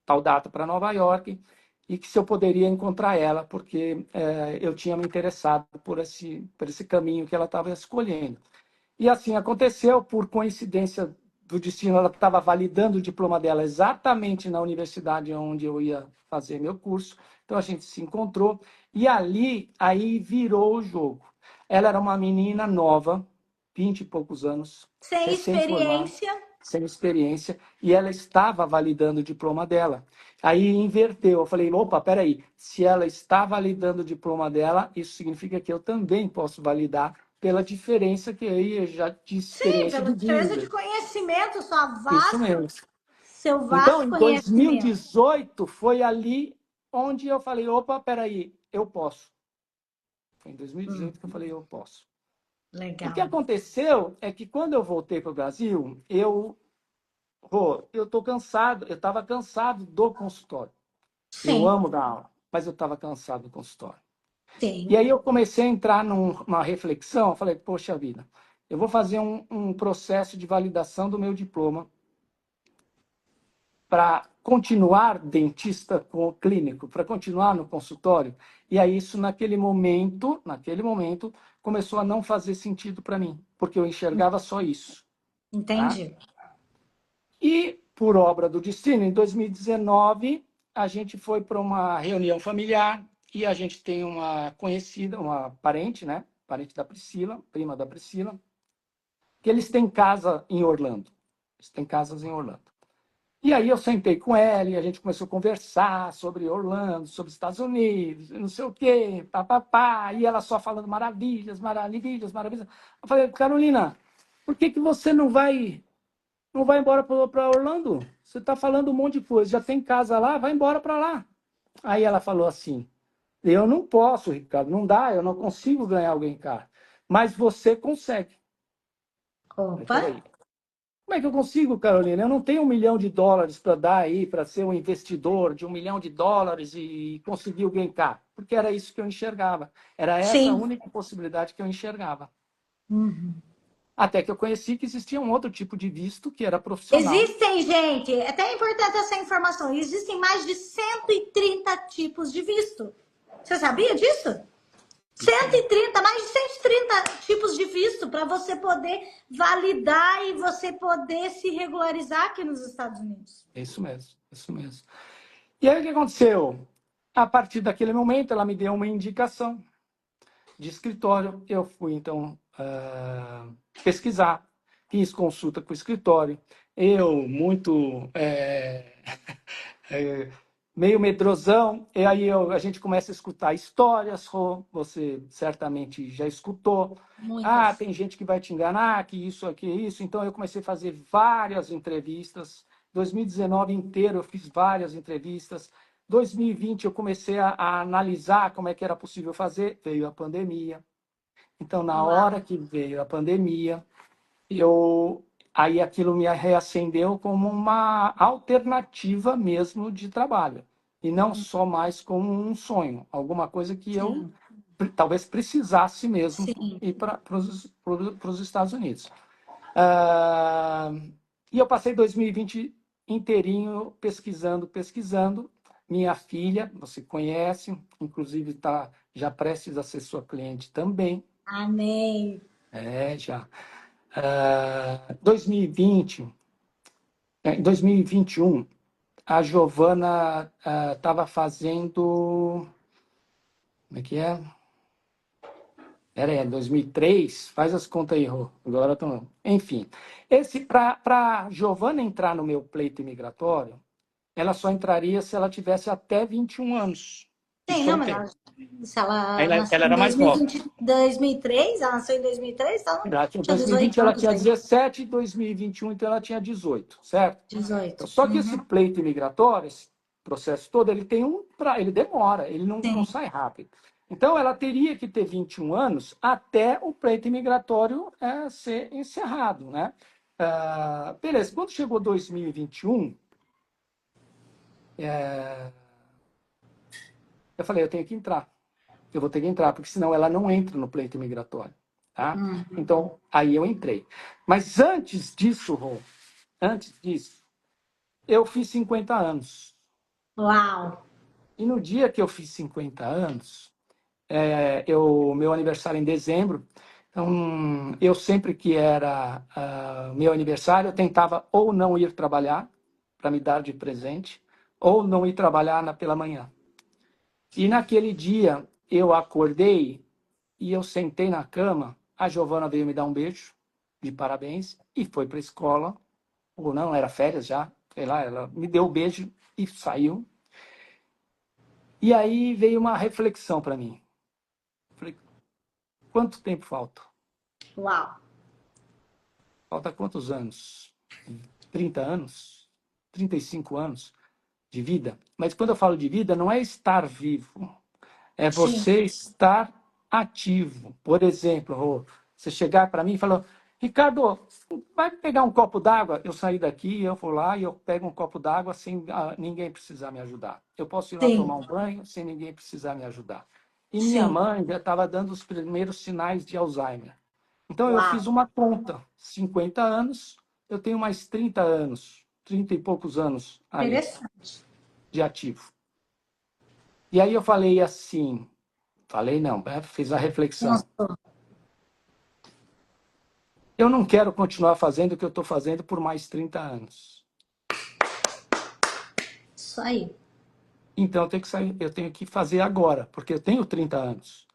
tal data para Nova York e que se eu poderia encontrar ela, porque eu tinha me interessado por esse caminho que ela estava escolhendo. E assim aconteceu, por coincidência do destino, ela estava validando o diploma dela exatamente na universidade onde eu ia fazer meu curso. Então a gente se encontrou e aí virou o jogo. Ela era uma menina nova, 20 e poucos anos, Sem recém-formada, experiência. sem experiência, e ela estava validando o diploma dela. Aí inverteu, eu falei, opa, peraí, se ela está validando o diploma dela, isso significa que eu também posso validar pela diferença que aí eu já disse, Sim, experiência pela de diferença de vida. conhecimento, Isso mesmo. seu Então, vasto em conhecimento. 2018, foi ali onde eu falei, opa, peraí, eu posso. Foi em 2018 que eu falei, eu posso. O que Legal. aconteceu é que quando eu voltei para o Brasil, eu estou cansado, eu estava cansado do consultório. Eu Sim, amo dar aula, mas eu estava cansado do consultório. E sim. aí eu comecei a entrar numa reflexão, eu falei, poxa vida, eu vou fazer um processo de validação do meu diploma para continuar dentista clínico, para continuar no consultório. E aí isso naquele momento, começou a não fazer sentido para mim, porque eu enxergava só isso. Tá? Entendi. E, por obra do destino, em 2019, a gente foi para uma reunião familiar e a gente tem uma conhecida, uma parente, né? Parente da Priscila, prima da Priscila, que eles têm casa em Orlando. Eles têm casas em Orlando. E aí eu sentei com ela e a gente começou a conversar sobre Orlando, sobre Estados Unidos, não sei o quê, papapá, e ela só falando maravilhas, maravilhas, maravilhas. Eu falei, Carolina, por que você não vai embora para Orlando? Você está falando um monte de coisa, já tem casa lá, vai embora para lá. Aí ela falou assim, eu não posso, Ricardo, não dá, eu não consigo ganhar alguém cá. Mas você consegue. Eu falei, Opa. peraí. Como é que eu consigo, Carolina? Eu não tenho US$ 1 milhão para dar aí, para ser um investidor de US$ 1 milhão e conseguir o green card. Porque era isso que eu enxergava. Era essa a Sim. única possibilidade que eu enxergava. Uhum. Até que eu conheci que existia um outro tipo de visto que era profissional. Existem, gente, é até importante essa informação, existem mais de 130 tipos de visto. Você sabia disso? Isso mesmo. 130, mais de 130 tipos de visto para você poder validar e você poder se regularizar aqui nos Estados Unidos. É isso mesmo, isso mesmo. E aí o que aconteceu? A partir daquele momento, ela me deu uma indicação de escritório. Eu fui, então, pesquisar, fiz consulta com o escritório. Eu, muito meio medrosão, e aí a gente começa a escutar histórias, Rô, você certamente já escutou. Ah, Muitas. tem gente que vai te enganar, que isso, aqui, isso. Então eu comecei a fazer várias entrevistas. 2019 inteiro eu fiz várias entrevistas. 2020 eu comecei a analisar como é que era possível fazer, veio a pandemia. Então, na Uau. hora que veio a pandemia, aí aquilo me reacendeu como uma alternativa mesmo de trabalho. E não só mais como um sonho, alguma coisa que eu Sim, talvez precisasse mesmo sim. ir para os Estados Unidos. Ah, e eu passei 2020 inteirinho pesquisando, pesquisando. Minha filha, você conhece, inclusive está já prestes a ser sua cliente também. Amém. Já. 2020, em 2021, a Giovana estava fazendo. Como é que é? Era 2003? Faz as contas aí, Rô. Agora tô... Enfim, para a Giovana entrar no meu pleito imigratório, ela só entraria se ela tivesse até 21 anos. Sim, Isso é não, um mas tempo. se ela Ela nasceu em era mais nova. 2020, 2003, ela nasceu em 2003, então Em tinha 18 2020 ela anos tinha aí. 17, em 2021 então ela tinha 18, certo? 18. Então, só que esse Uhum. pleito imigratório, esse processo todo, ele tem ele demora, ele não Sim, sai rápido. Então, ela teria que ter 21 anos até o pleito imigratório ser encerrado, né? Beleza, quando chegou 2021, eu falei, eu tenho que entrar. Eu vou ter que entrar, porque senão ela não entra no pleito imigratório, tá? Hum. Então, aí eu entrei. Mas antes disso, Rô, antes disso, eu fiz 50 anos. Uau. E no dia que eu fiz 50 anos, meu aniversário é em dezembro, então eu sempre que era meu aniversário, eu tentava ou não ir trabalhar para me dar de presente, ou não ir trabalhar pela manhã. E naquele dia eu acordei e eu sentei na cama, a Giovana veio me dar um beijo de parabéns e foi para a escola, ou não, era férias já, sei lá, ela me deu o beijo e saiu. E aí veio uma reflexão para mim. Falei, quanto tempo falta? Uau. Falta quantos anos? 30 anos? 35 anos de vida? Mas quando eu falo de vida, não é estar vivo, é Sim, você estar ativo. Por exemplo, Rô, você chegar para mim e falar, Ricardo, vai pegar um copo d'água? Eu saí daqui, eu vou lá e eu pego um copo d'água sem ninguém precisar me ajudar. Eu posso ir lá tomar sim, um banho sem ninguém precisar me ajudar. E minha sim. mãe já estava dando os primeiros sinais de Alzheimer. Então eu Uau. fiz uma conta, 50 anos, eu tenho mais 30 anos, 30 e poucos anos aí Interessante. de ativo. E aí eu falei assim, falei não, fiz a reflexão. Nossa, Eu não quero continuar fazendo o que eu estou fazendo por mais 30 anos. isso aí. Então eu tenho que fazer agora, porque eu tenho 30 anos.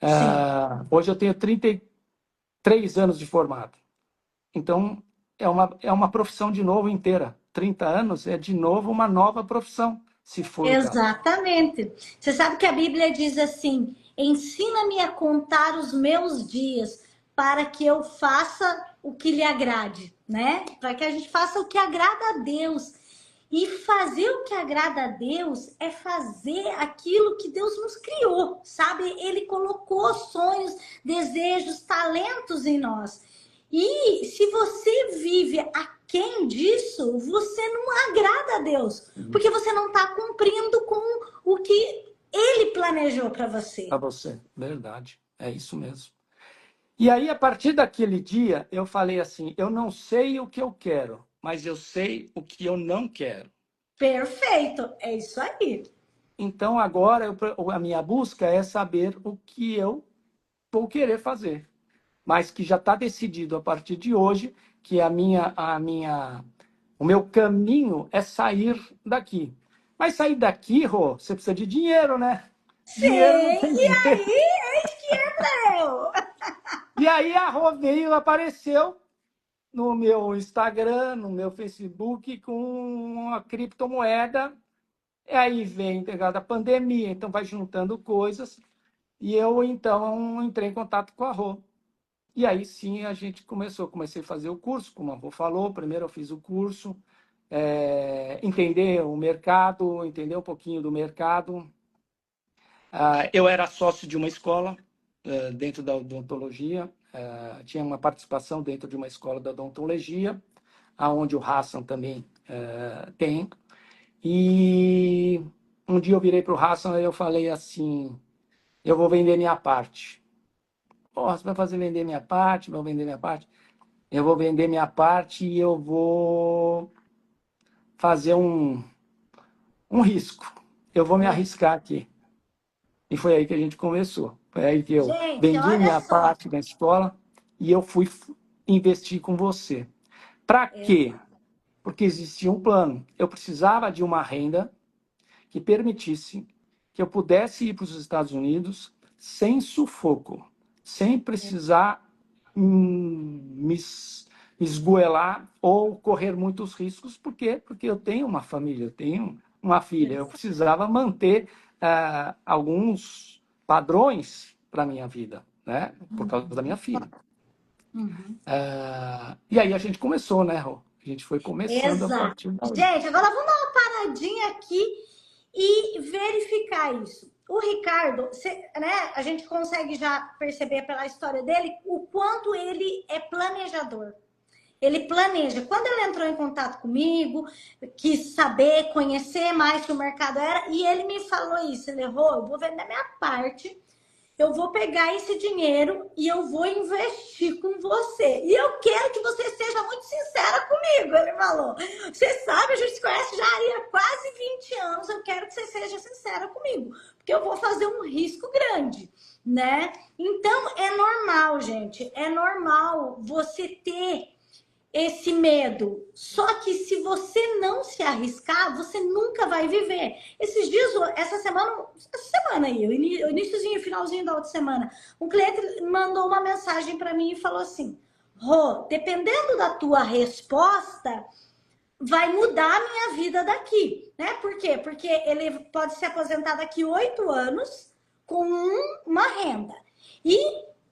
Sim. Hoje eu tenho 33 anos de formado. Então é uma profissão de novo inteira. 30 anos é de novo uma nova profissão, se for o caso. Exatamente. Você sabe que a Bíblia diz assim: ensina-me a contar os meus dias para que eu faça o que lhe agrade, né? Para que a gente faça o que agrada a Deus. E fazer o que agrada a Deus é fazer aquilo que Deus nos criou, sabe? Ele colocou sonhos, desejos, talentos em nós. E se você vive aquém disso, você não agrada a Deus, porque você não está cumprindo com o que Ele planejou para você. Para você, verdade. É isso mesmo. E aí, a partir daquele dia, eu falei assim: eu não sei o que eu quero, mas eu sei o que eu não quero. Perfeito, é isso aí. Então, agora, a minha busca é saber o que eu vou querer fazer, mas que já está decidido a partir de hoje que o meu caminho é sair daqui. Mas sair daqui, Rô, você precisa de dinheiro, né? Sim, Dinheiro não tem e jeito. aí, eis que entra eu. E aí a Rô veio, apareceu no meu Instagram, no meu Facebook, com uma criptomoeda. E aí vem pegada a pandemia, então vai juntando coisas. E eu, então, entrei em contato com a Rô. E aí sim a gente comecei a fazer o curso, como a Rô falou. Primeiro eu fiz o curso, entender o mercado, entender um pouquinho do mercado. Eu era sócio de uma escola dentro da odontologia, tinha uma participação dentro de uma escola da odontologia, aonde o Hassan também tem. E um dia eu virei para o Hassan e eu falei assim: eu vou vender minha parte. Pô, você vai fazer vender minha parte? Vou vender minha parte? Eu vou vender minha parte e eu vou fazer um risco. Eu vou me arriscar aqui. E foi aí que a gente começou. Foi aí que eu Gente, vendi olha minha só. parte da escola e eu fui investir com você. Para quê? Porque existia um plano. Eu precisava de uma renda que permitisse que eu pudesse ir para os Estados Unidos sem sufoco, sem precisar me esgoelar ou correr muitos riscos. Por quê? Porque eu tenho uma família, eu tenho uma filha. Eu precisava manter alguns padrões para a minha vida, né? Por causa da minha filha. Uhum. E aí a gente começou, né, Rô? A gente foi começando a Exato. partir daí. Gente, agora vamos dar uma paradinha aqui e verificar isso. O Ricardo, né, a gente consegue já perceber pela história dele o quanto ele é planejador. Ele planeja. Quando ele entrou em contato comigo, quis saber, conhecer mais que o mercado era, e ele me falou isso. Ele errou, eu vou vender minha parte, eu vou pegar esse dinheiro e eu vou investir com você. E eu quero que você seja muito sincera comigo, ele falou. Você sabe, a gente se conhece já há quase 20 anos, eu quero que você seja sincera comigo, porque eu vou fazer um risco grande, né? Então, é normal, gente, é normal você ter esse medo. Só que se você não se arriscar, você nunca vai viver. Esses dias, essa semana aí, o iníciozinho, finalzinho da outra semana, um cliente mandou uma mensagem para mim e falou assim: Rô, dependendo da tua resposta, vai mudar a minha vida daqui, né? Por quê? Porque ele pode se aposentar daqui 8 anos com uma renda. E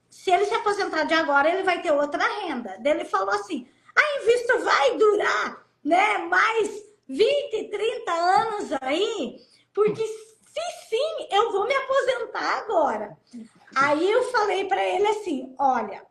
se ele se aposentar de agora, ele vai ter outra renda. Daí ele falou assim: a Invisto vai durar, né, mais 20, 30 anos aí, porque se sim, eu vou me aposentar agora. Aí eu falei para ele assim: olha,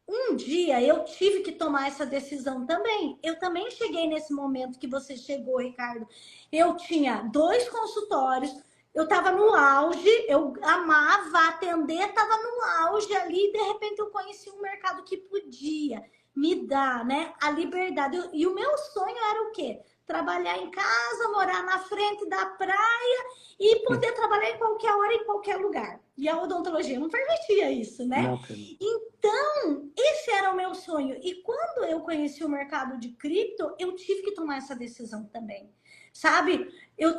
um dia eu tive que tomar essa decisão também. Eu também cheguei nesse momento que você chegou, Ricardo. Eu tinha 2 consultórios, eu estava no auge, eu amava atender, estava no auge ali, e de repente eu conheci um mercado que podia me dar, né, a liberdade. E o meu sonho era o quê? Trabalhar em casa, morar na frente da praia e poder trabalhar em qualquer hora, em qualquer lugar. E a odontologia não permitia isso, né? Não, Felipe. Então, esse era o meu sonho. E quando eu conheci o mercado de cripto, eu tive que tomar essa decisão também. Sabe? Eu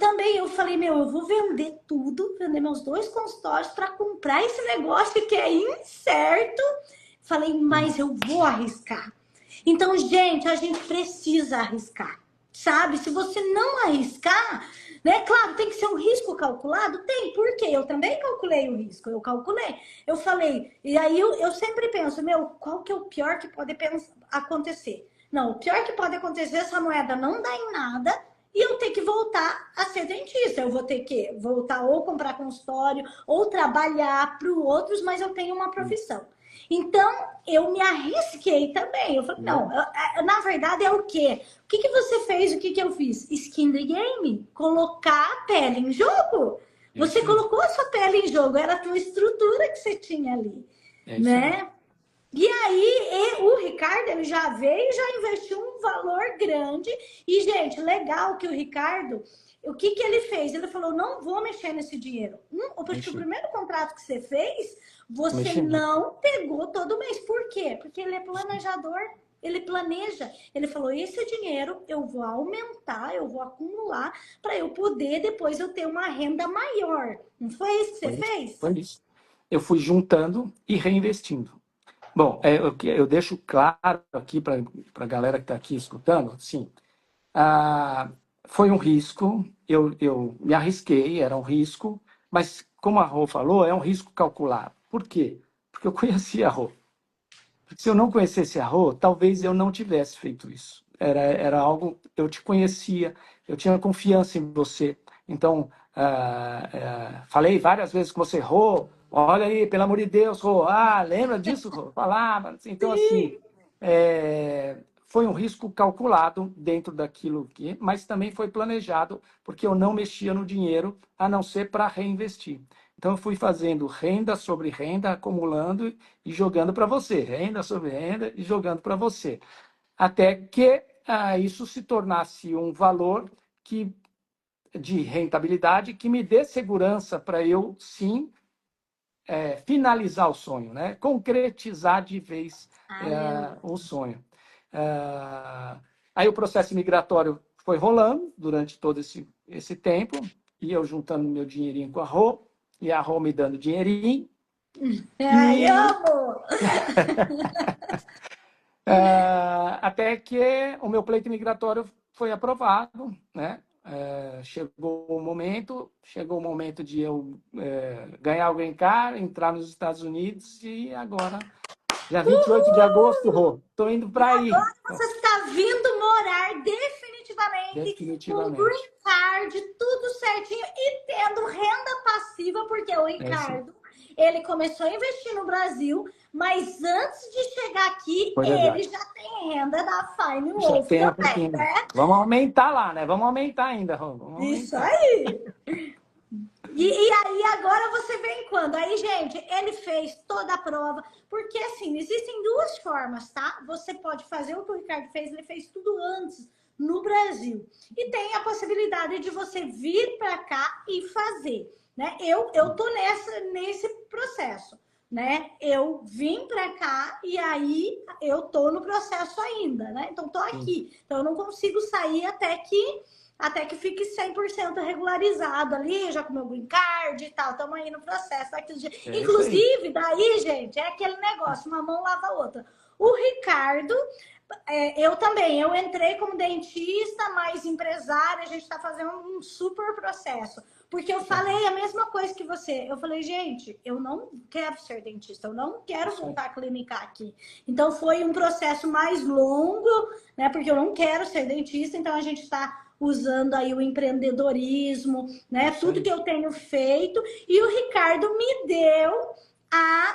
falei, eu vou vender tudo, vender meus 2 consultórios para comprar esse negócio que é incerto. Falei, mas eu vou arriscar. Então, gente, a gente precisa arriscar. Sabe? Se você não arriscar, né? Claro, tem que ser um risco calculado? Tem, por quê? Eu também calculei o risco, eu calculei. Eu falei, e aí eu sempre penso, qual que é o pior que pode acontecer? Não, o pior que pode acontecer, essa moeda não dá em nada e eu ter que voltar a ser dentista. Eu vou ter que voltar ou comprar consultório ou trabalhar para outros, mas eu tenho uma profissão. Então, eu me arrisquei também. Eu falei, não, na verdade é o quê? O que você fez? O que eu fiz? Skin the game. Colocar a pele em jogo. Você colocou a sua pele em jogo. Era a tua estrutura que você tinha ali. É isso aí. Né? E aí, o Ricardo, ele já veio e já investiu um valor grande. E, gente, legal que o Ricardo, o que que ele fez? Ele falou, não vou mexer nesse dinheiro. Porque o Mexi, primeiro contrato que você fez, você mexi não. não pegou todo mês. Por quê? Porque ele é planejador. Ele planeja. Ele falou, esse dinheiro eu vou aumentar, eu vou acumular, para eu poder depois eu ter uma renda maior. Não foi isso que você Foi isso. fez? Foi isso. Eu fui juntando e reinvestindo. Bom, eu deixo claro aqui para a galera que está aqui escutando, sim, ah, foi um risco, eu me arrisquei, era um risco, mas como a Rô falou, é um risco calculado. Por quê? Porque eu conhecia a Rô. Porque se eu não conhecesse a Rô, talvez eu não tivesse feito isso. Era algo, eu te conhecia, eu tinha confiança em você. Então, falei várias vezes com você, Rô, olha aí, pelo amor de Deus, Rô, lembra disso, Rô? Falava. Então, assim, foi um risco calculado dentro daquilo que, mas também foi planejado, porque eu não mexia no dinheiro, a não ser para reinvestir. Então, eu fui fazendo renda sobre renda, acumulando e jogando para você, renda sobre renda e jogando para você, até que isso se tornasse um valor que, de rentabilidade que me dê segurança para eu, sim, finalizar o sonho, né? Concretizar de vez Aleluia. o sonho. É, aí o processo migratório foi rolando durante todo esse tempo, e eu juntando meu dinheirinho com a Rô, e a Rô me dando dinheirinho, Ai, e amo! até que o meu pleito migratório foi aprovado, né? Chegou o momento de eu ganhar o Green Card, entrar nos Estados Unidos, e agora, dia 28 de agosto, Rô, estou indo E para aí, agora você está vindo morar definitivamente com green definitivamente. card, tudo certinho e tendo renda passiva, porque o É isso aí. Ricardo, ele começou a investir no Brasil, mas antes de chegar aqui, Foi ele verdade. já tem renda da Fine Já Wolf tem a também, propina. né? Vamos aumentar lá, né? Vamos aumentar ainda, Rô. Vamos Isso aumentar. aí. E aí agora você vem quando? Aí, gente, ele fez toda a prova, porque assim, existem duas formas, tá? Você pode fazer o que o Ricardo fez, ele fez tudo antes no Brasil. E tem a possibilidade de você vir para cá e fazer, né? Eu tô nesse processo, né? Eu vim para cá e aí eu tô no processo ainda, né? Então tô Sim. aqui. Então eu não consigo sair até que fique 100% regularizado ali, já com o meu green card e tal. Estamos aí no processo. É isso aí. Inclusive, daí, gente, é aquele negócio, uma mão lava a outra. O Ricardo, eu também, eu entrei como dentista, mais empresária, a gente está fazendo um super processo. Porque eu falei a mesma coisa que você. Eu falei, gente, eu não quero ser dentista, eu não quero Isso aí. voltar a clinicar aqui. Então foi um processo mais longo, né? Porque eu não quero ser dentista, então a gente está usando aí o empreendedorismo, né? Isso Tudo aí. que eu tenho feito. E o Ricardo me deu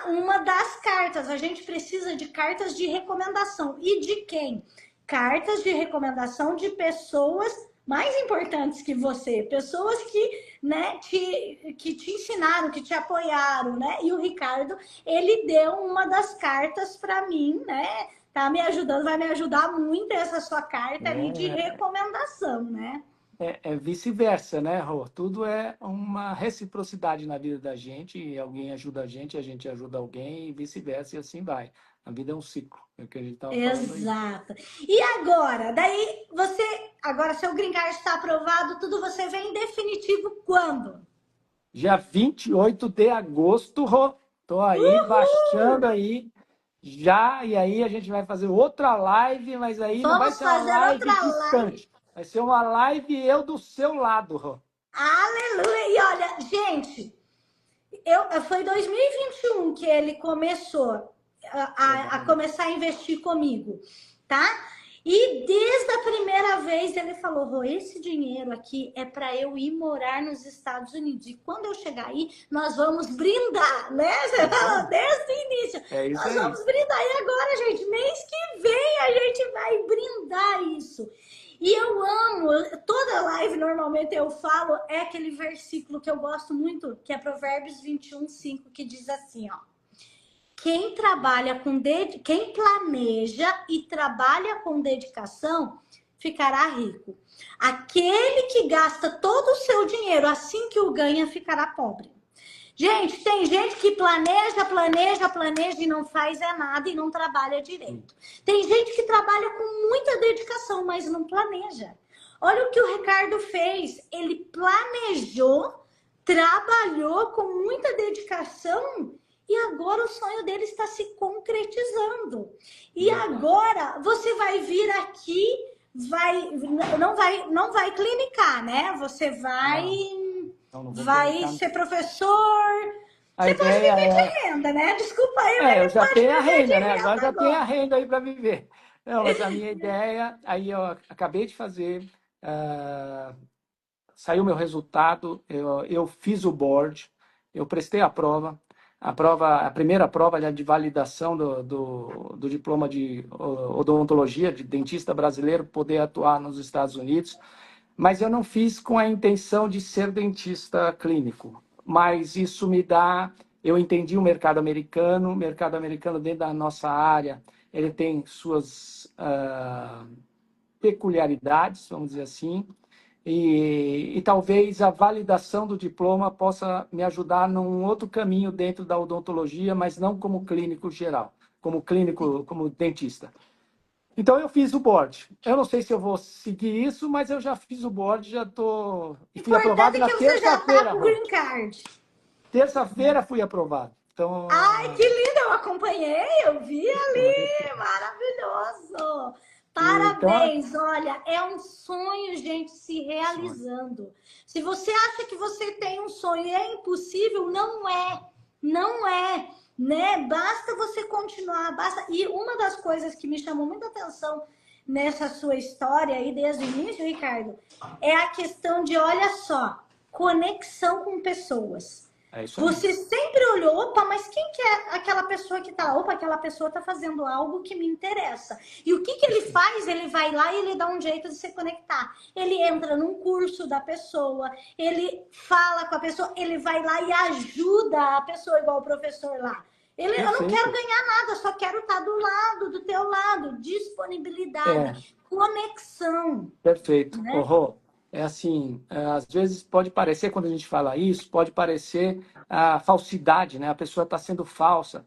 uma das cartas. A gente precisa de cartas de recomendação. E de quem? Cartas de recomendação de pessoas mais importantes que você, pessoas que, né, que te ensinaram, que te apoiaram, né? E o Ricardo, ele deu uma das cartas para mim, né? Tá me ajudando, vai me ajudar muito essa sua carta ali de É, recomendação, né? é vice-versa, né, Rô? Tudo é uma reciprocidade na vida da gente, e alguém ajuda a gente ajuda alguém, e vice-versa, e assim vai. A vida é um ciclo, é o que a gente estava falando aí. Exato. E agora? Daí você. Agora, seu green card está aprovado, tudo você vem em definitivo quando? Dia 28 de agosto, Rô, tô aí, baixando aí, já, e aí a gente vai fazer outra live, mas aí não vai Vamos ser uma fazer live outra live. distante, vai ser uma live eu do seu lado, Rô. Aleluia! E olha, gente, foi em 2021 que ele começou a Legal. começar a investir comigo, tá? E desde a primeira vez ele falou: Rô, esse dinheiro aqui é para eu ir morar nos Estados Unidos. E quando eu chegar aí, nós vamos brindar, né? Você Isso falou aí. desde o início. É isso Nós aí. vamos brindar. E agora, gente, mês que vem a gente vai brindar isso. E eu amo, toda live normalmente eu falo, é aquele versículo que eu gosto muito, que é Provérbios 21:5, que diz assim, ó. quem trabalha quem planeja e trabalha com dedicação ficará rico. Aquele que gasta todo o seu dinheiro assim que o ganha ficará pobre. Gente, tem gente que planeja e não faz nada e não trabalha direito. Tem gente que trabalha com muita dedicação, mas não planeja. Olha o que o Ricardo fez. Ele planejou, trabalhou com muita dedicação e agora o sonho dele está se concretizando. E agora você vai vir aqui, não vai clinicar, né? Você vai ser professor. Você pode viver de renda, né? Desculpa aí, eu já tenho a renda, né? Agora já tenho a renda aí para viver. Não, mas a minha ideia, aí eu acabei de fazer, saiu meu resultado, eu fiz o board, eu prestei a prova, a primeira prova de validação do diploma de odontologia, de dentista brasileiro, poder atuar nos Estados Unidos, mas eu não fiz com a intenção de ser dentista clínico, mas isso me dá, eu entendi o mercado americano dentro da nossa área, ele tem suas peculiaridades, vamos dizer assim, e talvez a validação do diploma possa me ajudar num outro caminho dentro da odontologia, mas não como clínico geral, como dentista. Então eu fiz o board. Eu não sei se eu vou seguir isso, mas eu já fiz o board, já estou... Fui aprovado na terça-feira. Você já tá com o green card. Terça-feira fui aprovado. Então, ai, que lindo! Eu acompanhei, eu vi ali, maravilhoso! Parabéns, olha, é um sonho, gente, se realizando. Se você acha que você tem um sonho e é impossível, não é, né? Basta você continuar, basta. E uma das coisas que me chamou muita atenção nessa sua história aí desde o início, Ricardo, é a questão de, olha só, conexão com pessoas. É isso aí. Você sempre olhou, opa, mas quem que é aquela pessoa que tá? Opa, aquela pessoa tá fazendo algo que me interessa. E o que ele faz? Ele vai lá e ele dá um jeito de se conectar. Ele entra num curso da pessoa, ele fala com a pessoa, ele vai lá e ajuda a pessoa, igual o professor lá. Eu não quero ganhar nada, só quero estar do teu lado. Disponibilidade, conexão. Perfeito. Né? É assim, às vezes pode parecer, quando a gente fala isso, pode parecer a falsidade, né? A pessoa está sendo falsa.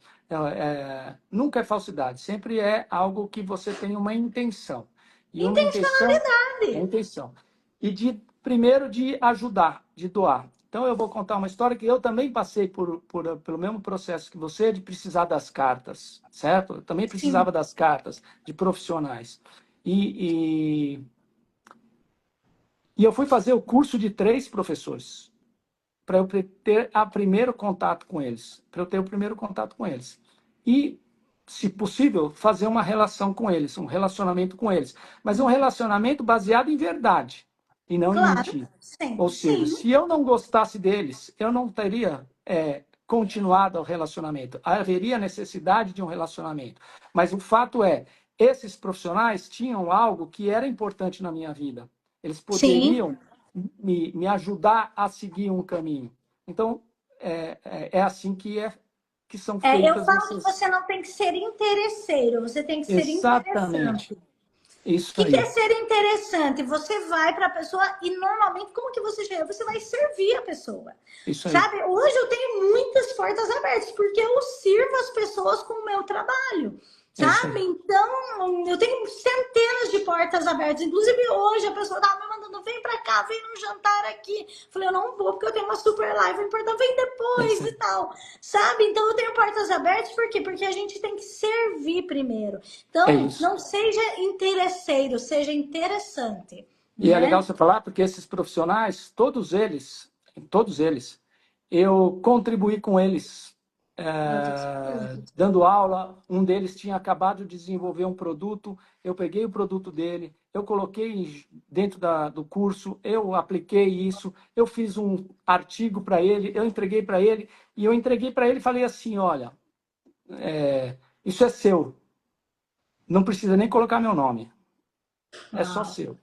Nunca é falsidade, sempre é algo que você tem uma intenção. E intencionalidade. Intenção. E primeiro de ajudar, de doar. Então eu vou contar uma história que eu também passei pelo mesmo processo que você, de precisar das cartas, certo? Eu também precisava das cartas de profissionais. E eu fui fazer o curso de 3 professores, para eu ter o primeiro contato com eles. E, se possível, fazer uma relação com eles, um relacionamento com eles. Mas um relacionamento baseado em verdade, e não em mentira. Ou seja, se eu não gostasse deles, eu não teria continuado o relacionamento. Haveria necessidade de um relacionamento. Mas o fato é, esses profissionais tinham algo que era importante na minha vida. Eles poderiam me ajudar a seguir um caminho. Então, é assim que são feitas... eu falo que você não tem que ser interesseiro, você tem que ser interessante. Isso o que é ser interessante? Você vai para a pessoa e, normalmente, como que você chega? Você vai servir a pessoa. Isso aí. Sabe? Hoje eu tenho muitas portas abertas, porque eu sirvo as pessoas com o meu trabalho. Sabe? Então, eu tenho centenas de portas abertas. Inclusive, hoje a pessoa estava me mandando, vem pra cá, vem num jantar aqui. Falei, eu não vou, porque eu tenho uma super live importante, vem depois e tal. Sabe? Então, eu tenho portas abertas, por quê? Porque a gente tem que servir primeiro. Então, não seja interesseiro, seja interessante. E é legal você falar, porque esses profissionais, todos eles, eu contribuí com eles. Dando aula, um deles tinha acabado de desenvolver um produto, eu peguei o produto dele, eu coloquei dentro do curso, eu apliquei isso, eu fiz um artigo para ele, eu entreguei para ele, e falei assim, olha, isso é seu, não precisa nem colocar meu nome, é só seu.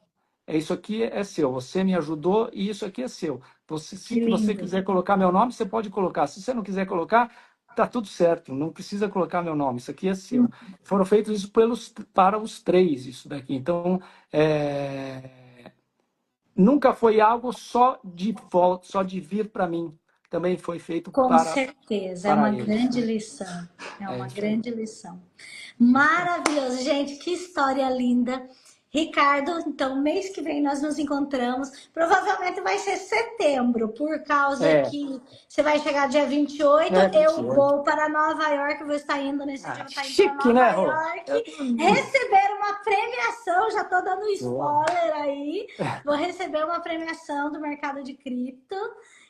Isso aqui é seu, você me ajudou e isso aqui é seu. Se você quiser colocar meu nome, você pode colocar. Se você não quiser colocar, tá tudo certo, não precisa colocar meu nome, isso aqui é seu. Foram feitos isso para os três, isso daqui. Então, nunca foi algo só de volta, só de vir para mim. Também foi feito Com certeza, é para uma eles, grande né? lição. É É uma isso aí. grande lição. Maravilhoso, gente, que história linda. Ricardo, então, mês que vem nós nos encontramos. Provavelmente vai ser setembro, por causa É, que você vai chegar dia 28. é Eu 28. vou para Nova York, vou estar indo nesse dia, Ah, vou estar indo para chique, né, Nova Rô? York receber uma premiação. Já estou dando Boa. spoiler aí. Vou receber uma premiação do mercado de cripto.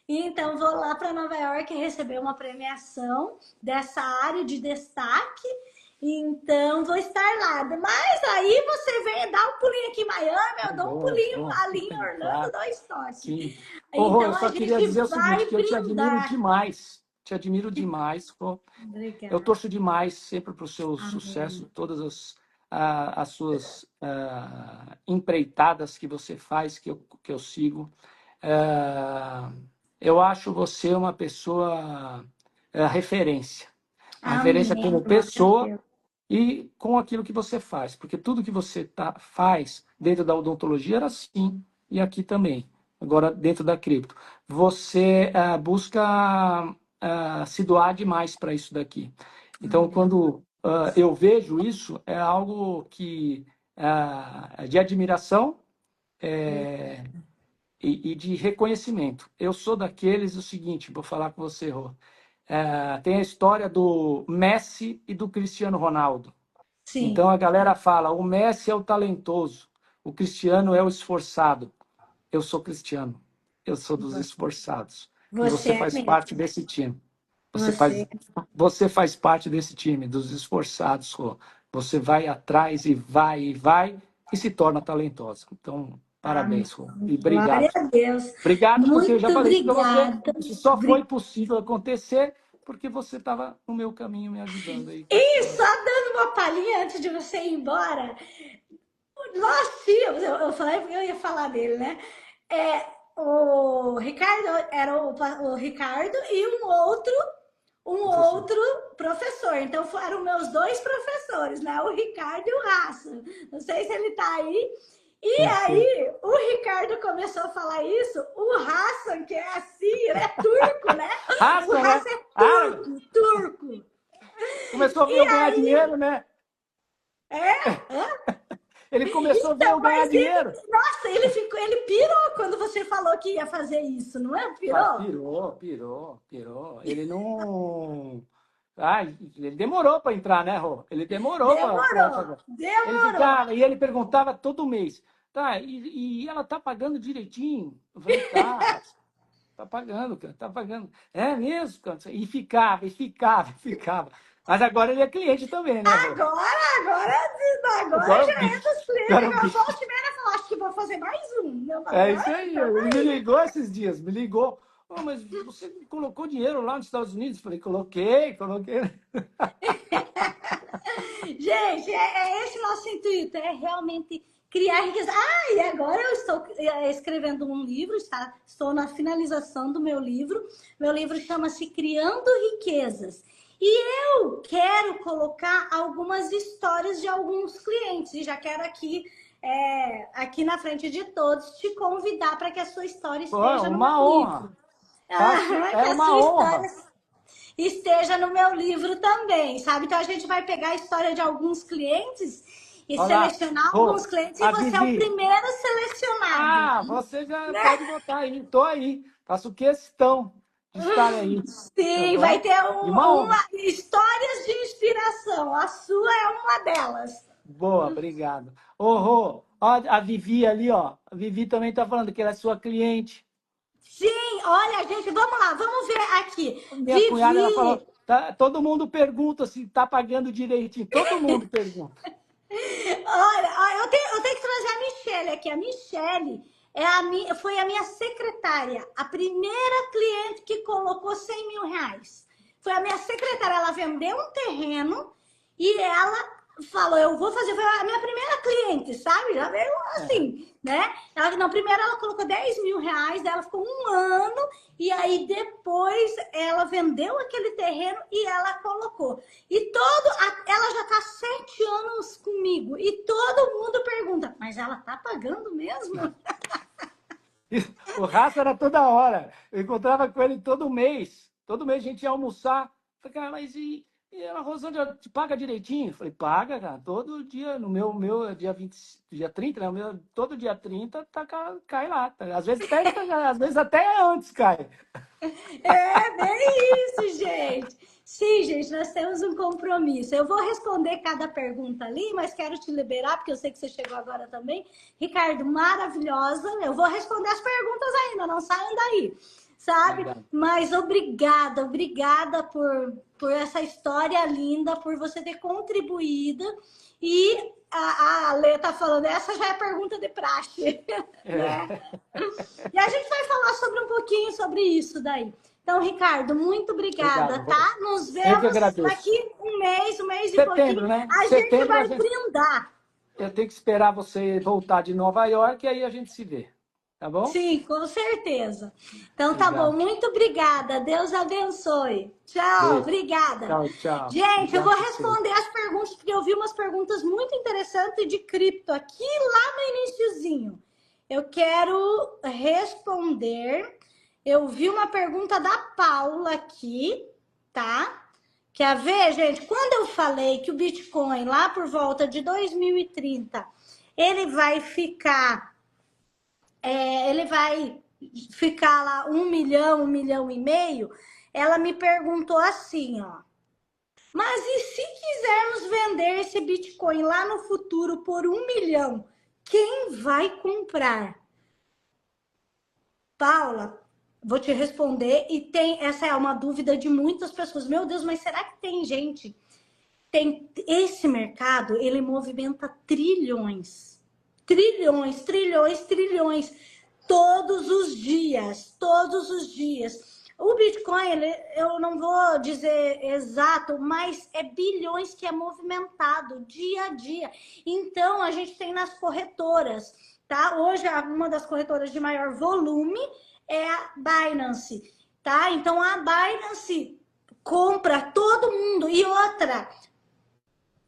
E então vou lá para Nova York receber uma premiação dessa área de destaque. Então vou estar lá. Mas aí você vem dar um pulinho aqui em Miami, eu dou um Boa, pulinho boa. ali em Orlando, Claro, dois toques. sim. Ô, Rô, eu Então a só queria gente dizer o seguinte, vai que eu te admiro brindar. demais. Te admiro demais, Rô. Eu Obrigada. torço demais sempre para o seu Amém. sucesso, todas as suas empreitadas que você faz, que eu sigo. Ah, eu acho você uma pessoa referência. Uma referência Amém. como Glória a pessoa Deus. e com aquilo que você faz. Porque tudo que você faz dentro da odontologia era assim, e aqui também. Agora, dentro da cripto. Você busca se doar demais para isso daqui. Então, Amém. quando eu vejo isso, é algo que de admiração e de reconhecimento. Eu sou daqueles, o seguinte, vou falar com você, Rô. Tem a história do Messi e do Cristiano Ronaldo. Então Sim. a galera fala, o Messi é o talentoso, o Cristiano é o esforçado. Eu sou Cristiano, eu sou dos esforçados. E Você você é faz parte mesmo. desse time. Você faz, Você. você faz parte desse time, dos esforçados, Rô. Você vai atrás e vai e se torna talentosa. Então, Amém. parabéns, Rô. E Glória obrigado. a Deus. Obrigado, porque eu já Muito falei para você, obrigada. isso só foi possível acontecer porque você estava no meu caminho me ajudando aí. E só dando uma palhinha antes de você ir embora, nós tínhamos, eu falei porque eu ia falar dele, né? O Ricardo era o Ricardo e Professor. um outro professor. Então foram meus dois professores, né? O Ricardo e o Raça. Não sei se ele tá aí. E Sim, sim. aí o Ricardo começou a falar isso, o Hassan, que é assim, ele é turco, né? O Raça, né? Hassan é Árabe. turco. Começou a ver E eu ganhar aí, dinheiro, né? é? Ele começou a ver eu Então, ganhar mas ele, dinheiro. nossa, ele pirou quando você falou que ia fazer isso, não é? Mas Pirou? pirou. Ele não. Ele demorou para entrar, né, Rô? Ele demorou para Demorou, fazer. Ele demorou. ficava, e ele perguntava todo mês, tá, e ela tá pagando direitinho? Eu falei, tá pagando, cara, tá pagando. É mesmo, cara? E ficava. Mas agora ele é cliente também, né, Rô? Agora Agora o já é bicho. dos clientes. Agora o Agora bicho. volte e meia falou, acho que vou fazer mais um. Eu falei, É isso ai, aí. tamo Ele me aí. ligou esses dias, me ligou. Oh, mas você colocou dinheiro lá nos Estados Unidos? Eu falei, coloquei. Gente, é esse nosso intuito, é realmente criar riqueza. Ah, e agora eu estou escrevendo um livro, estou na finalização do meu livro. Meu livro chama-se Criando Riquezas. E eu quero colocar algumas histórias de alguns clientes. E já quero aqui na frente de todos, te convidar para que a sua história Pô, é esteja no uma meu honra. livro. É Que a uma sua honra. história esteja no meu livro também, sabe? Então a gente vai pegar a história de alguns clientes e Olha lá. selecionar Ô, alguns clientes e a você é o Vivi. primeiro selecionado, Você já né? pode botar aí. Tô aí. Faço questão de estar aí. Tá Sim, vai bom? ter E uma honra. histórias de inspiração. A sua é uma delas. Boa, obrigado. Ô, Rô, ó, a Vivi ali, ó. A Vivi também tá falando que ela é sua cliente. Sim, olha, gente, vamos lá, vamos ver aqui. Minha cunhada, ela Vivi, falou, todo mundo pergunta se está pagando direitinho. Todo mundo pergunta. olha, eu tenho que trazer a Michelle aqui. A Michelle foi a minha secretária, a primeira cliente que colocou 100 mil reais. Foi a minha secretária. Ela vendeu um terreno e ela falou, eu vou fazer, foi a minha primeira cliente, sabe? Já veio Aham. assim, né? Ela, não, primeiro ela colocou 10 mil reais, daí ela ficou um ano, e aí depois ela vendeu aquele terreno e ela colocou. E ela já tá 7 anos comigo, e todo mundo pergunta, mas ela tá pagando mesmo? O Raça era toda hora. Eu encontrava com ele todo mês. Todo mês a gente ia almoçar. Falei, cara, mas e a Rosângela te paga direitinho? Falei, paga, cara. Todo dia, no meu é dia 20, dia 30, né? Todo dia 30 tá, cai lá. Tá? Às vezes até antes cai. É bem isso, gente. Sim, gente, nós temos um compromisso. Eu vou responder cada pergunta ali, mas quero te liberar, porque eu sei que você chegou agora também. Ricardo, maravilhosa. Eu vou responder as perguntas ainda, não saiam daí, sabe? Obrigado. Mas obrigada por essa história linda, por você ter contribuído. E a Lê tá falando, essa já é pergunta de praxe, né? É. E a gente vai falar sobre um pouquinho sobre isso daí. Então, Ricardo, muito obrigada, Obrigado, Rô. tá? Nos Eu que vemos agradeço. daqui um mês e pouquinho. Setembro, né? A gente Setembro a vai gente. brindar. Eu tenho que esperar você voltar de Nova York e aí a gente se vê. Tá bom? Sim, com certeza. Então, tá bom. Obrigado. Muito obrigada. Deus abençoe. Tchau, Beijo. obrigada. Tchau, tchau. Gente, eu vou Obrigado a você. responder as perguntas, porque eu vi umas perguntas muito interessantes de cripto aqui lá no iniciozinho. Eu quero responder. Eu vi uma pergunta da Paula aqui, tá? Quer ver, gente? Quando eu falei que o Bitcoin, lá por volta de 2030, ele vai ficar ele vai ficar lá 1 milhão e meio, ela me perguntou assim, ó. Mas e se quisermos vender esse Bitcoin lá no futuro por 1 milhão, quem vai comprar? Paula, vou te responder, e essa é uma dúvida de muitas pessoas. Meu Deus, mas será que tem gente? Esse mercado, ele movimenta trilhões. Trilhões, trilhões, trilhões. Todos os dias, todos os dias. O Bitcoin, eu não vou dizer exato, mas é bilhões que é movimentado dia a dia. Então, a gente tem nas corretoras, tá? Hoje, uma das corretoras de maior volume é a Binance, tá? Então, a Binance compra todo mundo. E outra,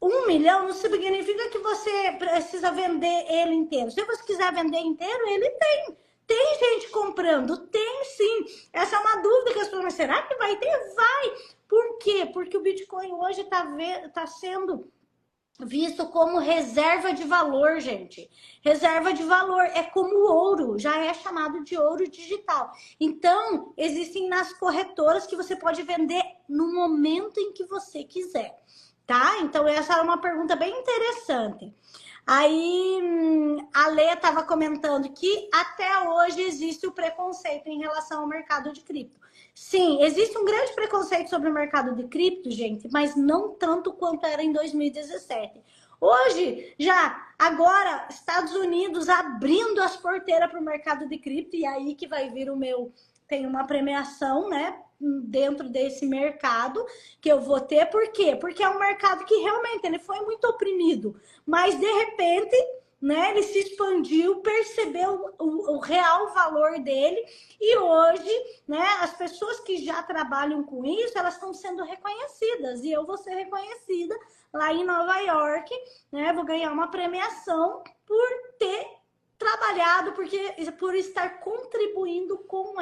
1 milhão não significa que você precisa vender ele inteiro. Se você quiser vender inteiro, ele tem. Tem gente comprando? Tem sim. Essa é uma dúvida que as pessoas, mas será que vai ter? Vai. Por quê? Porque o Bitcoin hoje está sendo visto como reserva de valor, gente. Reserva de valor é como o ouro, já é chamado de ouro digital. Então, existem nas corretoras que você pode vender no momento em que você quiser, tá? Então, essa era uma pergunta bem interessante. Aí, a Lê estava comentando que até hoje existe o preconceito em relação ao mercado de cripto. Sim, existe um grande preconceito sobre o mercado de cripto, gente, mas não tanto quanto era em 2017. Hoje, agora, Estados Unidos abrindo as porteiras para o mercado de cripto, e aí que vai vir tem uma premiação, né, dentro desse mercado que eu vou ter. Por quê? Porque é um mercado que realmente ele foi muito oprimido, mas de repente, né, ele se expandiu, percebeu o real valor dele, e hoje, né, as pessoas que já trabalham com isso, elas estão sendo reconhecidas, e eu vou ser reconhecida lá em Nova York, né, vou ganhar uma premiação por ter trabalhado, por estar contribuindo com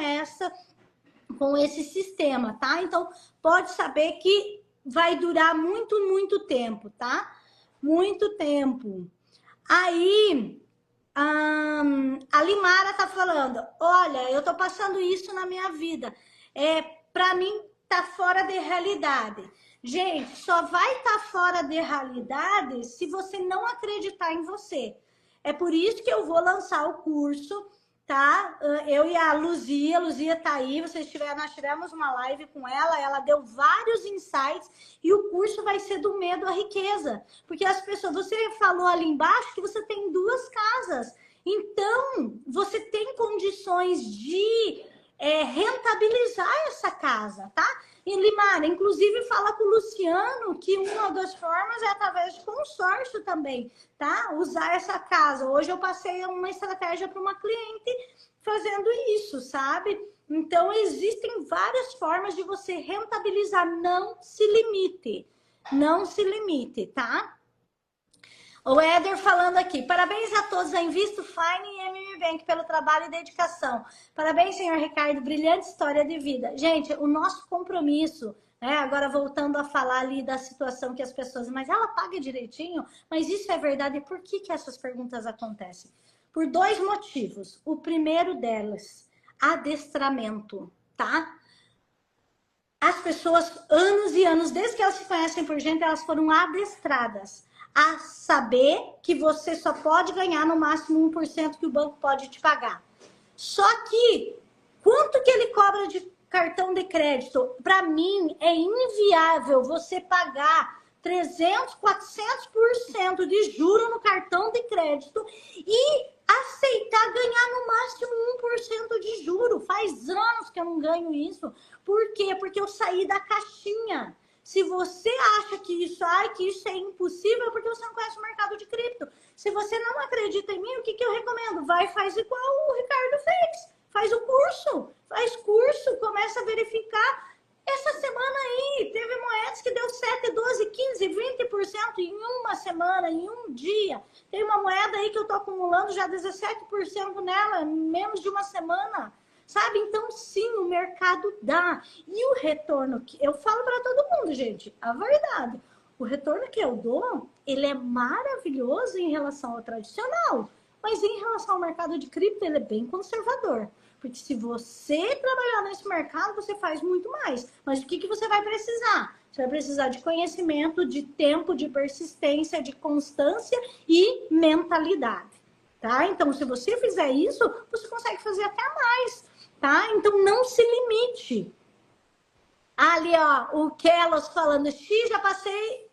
esse sistema, tá? Então, pode saber que vai durar muito, muito tempo, tá? Muito tempo. Aí, a Limara tá falando, olha, eu tô passando isso na minha vida. Para mim, tá fora de realidade. Gente, só vai estar fora de realidade se você não acreditar em você. É por isso que eu vou lançar o curso, tá? Eu e a Luzia tá aí, nós tivemos uma live com ela deu vários insights, e o curso vai ser do medo à riqueza. Porque as pessoas, você falou ali embaixo que você tem 2 casas, então você tem condições de rentabilizar essa casa, tá? E Limara, inclusive fala com o Luciano que uma das formas é através de consórcio também, tá? Usar essa casa. Hoje eu passei uma estratégia para uma cliente fazendo isso, sabe? Então existem várias formas de você rentabilizar. Não se limite. Não se limite, tá? O Éder falando aqui, parabéns a todos da Invisto Fine e MM Bank pelo trabalho e dedicação. Parabéns, senhor Ricardo, brilhante história de vida. Gente, o nosso compromisso, né? Agora voltando a falar ali da situação que as pessoas, mas ela paga direitinho? Mas isso é verdade? Por que essas perguntas acontecem? Por 2 motivos. O primeiro delas, adestramento, tá? As pessoas, anos e anos, desde que elas se conhecem por gente, elas foram adestradas a saber que você só pode ganhar no máximo 1% que o banco pode te pagar. Só que, quanto que ele cobra de cartão de crédito? Para mim, é inviável você pagar 300, 400% de juro no cartão de crédito e aceitar ganhar no máximo 1% de juro. Faz anos que eu não ganho isso. Por quê? Porque eu saí da caixinha. Se você acha que isso é impossível, é porque você não conhece o mercado de cripto. Se você não acredita em mim, o que eu recomendo? Vai e faz igual o Ricardo fez. Faz o curso. Faz curso, começa a verificar. Essa semana aí, teve moedas que deu 7, 12, 15, 20% em uma semana, em um dia. Tem uma moeda aí que eu tô acumulando já 17% nela, em menos de uma semana. Sabe? Então, sim, o mercado dá. E o retorno que eu falo para todo mundo, gente, a verdade. O retorno que eu dou, ele é maravilhoso em relação ao tradicional. Mas em relação ao mercado de cripto, ele é bem conservador. Porque se você trabalhar nesse mercado, você faz muito mais. Mas o que você vai precisar? Você vai precisar de conhecimento, de tempo, de persistência, de constância e mentalidade. Tá? Então, se você fizer isso, você consegue fazer até mais. Tá? Então, não se limite. Ali, ó, o Kelos falando, X, já passei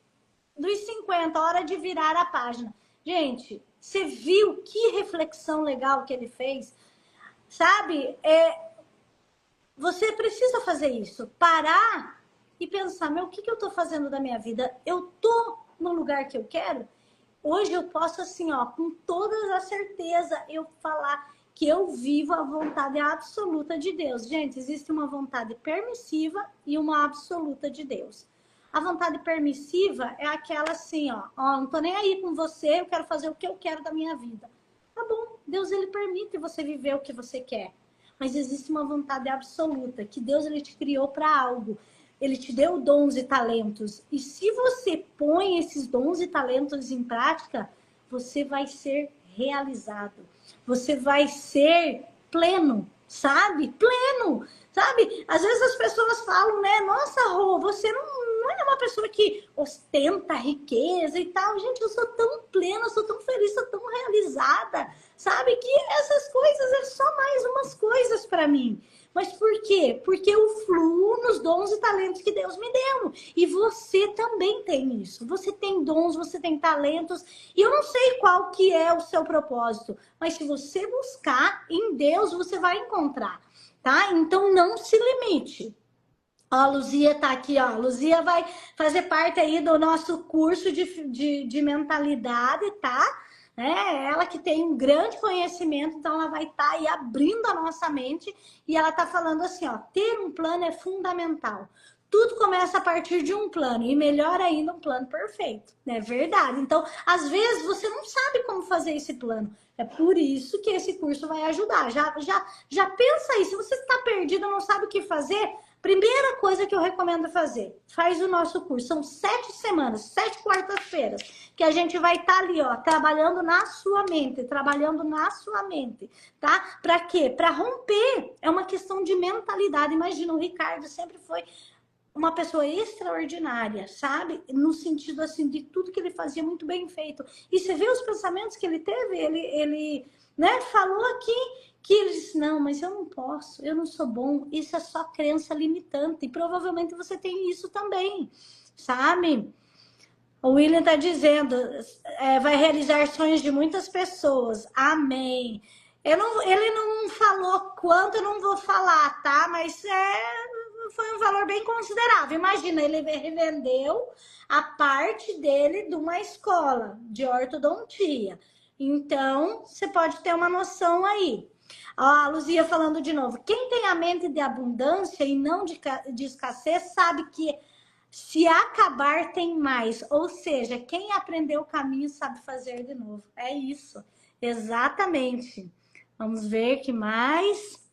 dos 50, hora de virar a página. Gente, você viu que reflexão legal que ele fez? Sabe? Você precisa fazer isso. Parar e pensar, o que eu tô fazendo da minha vida? Eu tô no lugar que eu quero? Hoje eu posso, assim, ó, com toda a certeza, eu falar que eu vivo a vontade absoluta de Deus. Gente, existe uma vontade permissiva e uma absoluta de Deus. A vontade permissiva é aquela assim, ó, não tô nem aí com você, eu quero fazer o que eu quero da minha vida. Tá bom, Deus, ele permite você viver o que você quer. Mas existe uma vontade absoluta, que Deus, ele te criou para algo. Ele te deu dons e talentos. E se você põe esses dons e talentos em prática, você vai ser realizado. Você vai ser pleno, sabe? Pleno, sabe? Às vezes as pessoas falam, né? Nossa, Rô, você não é uma pessoa que ostenta riqueza e tal. Gente, eu sou tão plena, eu sou tão feliz, sou tão realizada, sabe? Que essas coisas é só mais umas coisas para mim. Mas por quê? Porque eu fluo nos dons e talentos que Deus me deu. E você também tem isso. Você tem dons, você tem talentos. E eu não sei qual que é o seu propósito. Mas se você buscar em Deus, você vai encontrar. Tá? Então não se limite. Ó, a Luzia tá aqui, ó. A Luzia vai fazer parte aí do nosso curso de mentalidade, tá? Ela que tem um grande conhecimento, então ela vai estar aí abrindo a nossa mente e ela tá falando assim, ó, ter um plano é fundamental. Tudo começa a partir de um plano e melhor ainda um plano perfeito, é verdade. Então, às vezes você não sabe como fazer esse plano. É por isso que esse curso vai ajudar. Já pensa aí, se você está perdido, não sabe o que fazer, primeira coisa que eu recomendo fazer, faz o nosso curso. São 7 semanas, 7 quartas-feiras, que a gente vai estar ali, ó, trabalhando na sua mente, tá? Para quê? Para romper. É uma questão de mentalidade. Imagina, o Ricardo sempre foi uma pessoa extraordinária, sabe? No sentido, assim, de tudo que ele fazia muito bem feito. E você vê os pensamentos que ele teve, ele né, falou aqui que ele disse, não, mas eu não posso, eu não sou bom, isso é só crença limitante. E provavelmente você tem isso também, sabe? O William está dizendo, vai realizar sonhos de muitas pessoas. Amém. Ele não falou quanto, eu não vou falar, tá? Mas foi um valor bem considerável. Imagina, ele revendeu a parte dele de uma escola de ortodontia. Então, você pode ter uma noção aí. Ó, a Luzia falando de novo. Quem tem a mente de abundância e não de escassez sabe que se acabar tem mais. Ou seja, quem aprendeu o caminho sabe fazer de novo. É isso. Exatamente. Vamos ver que mais.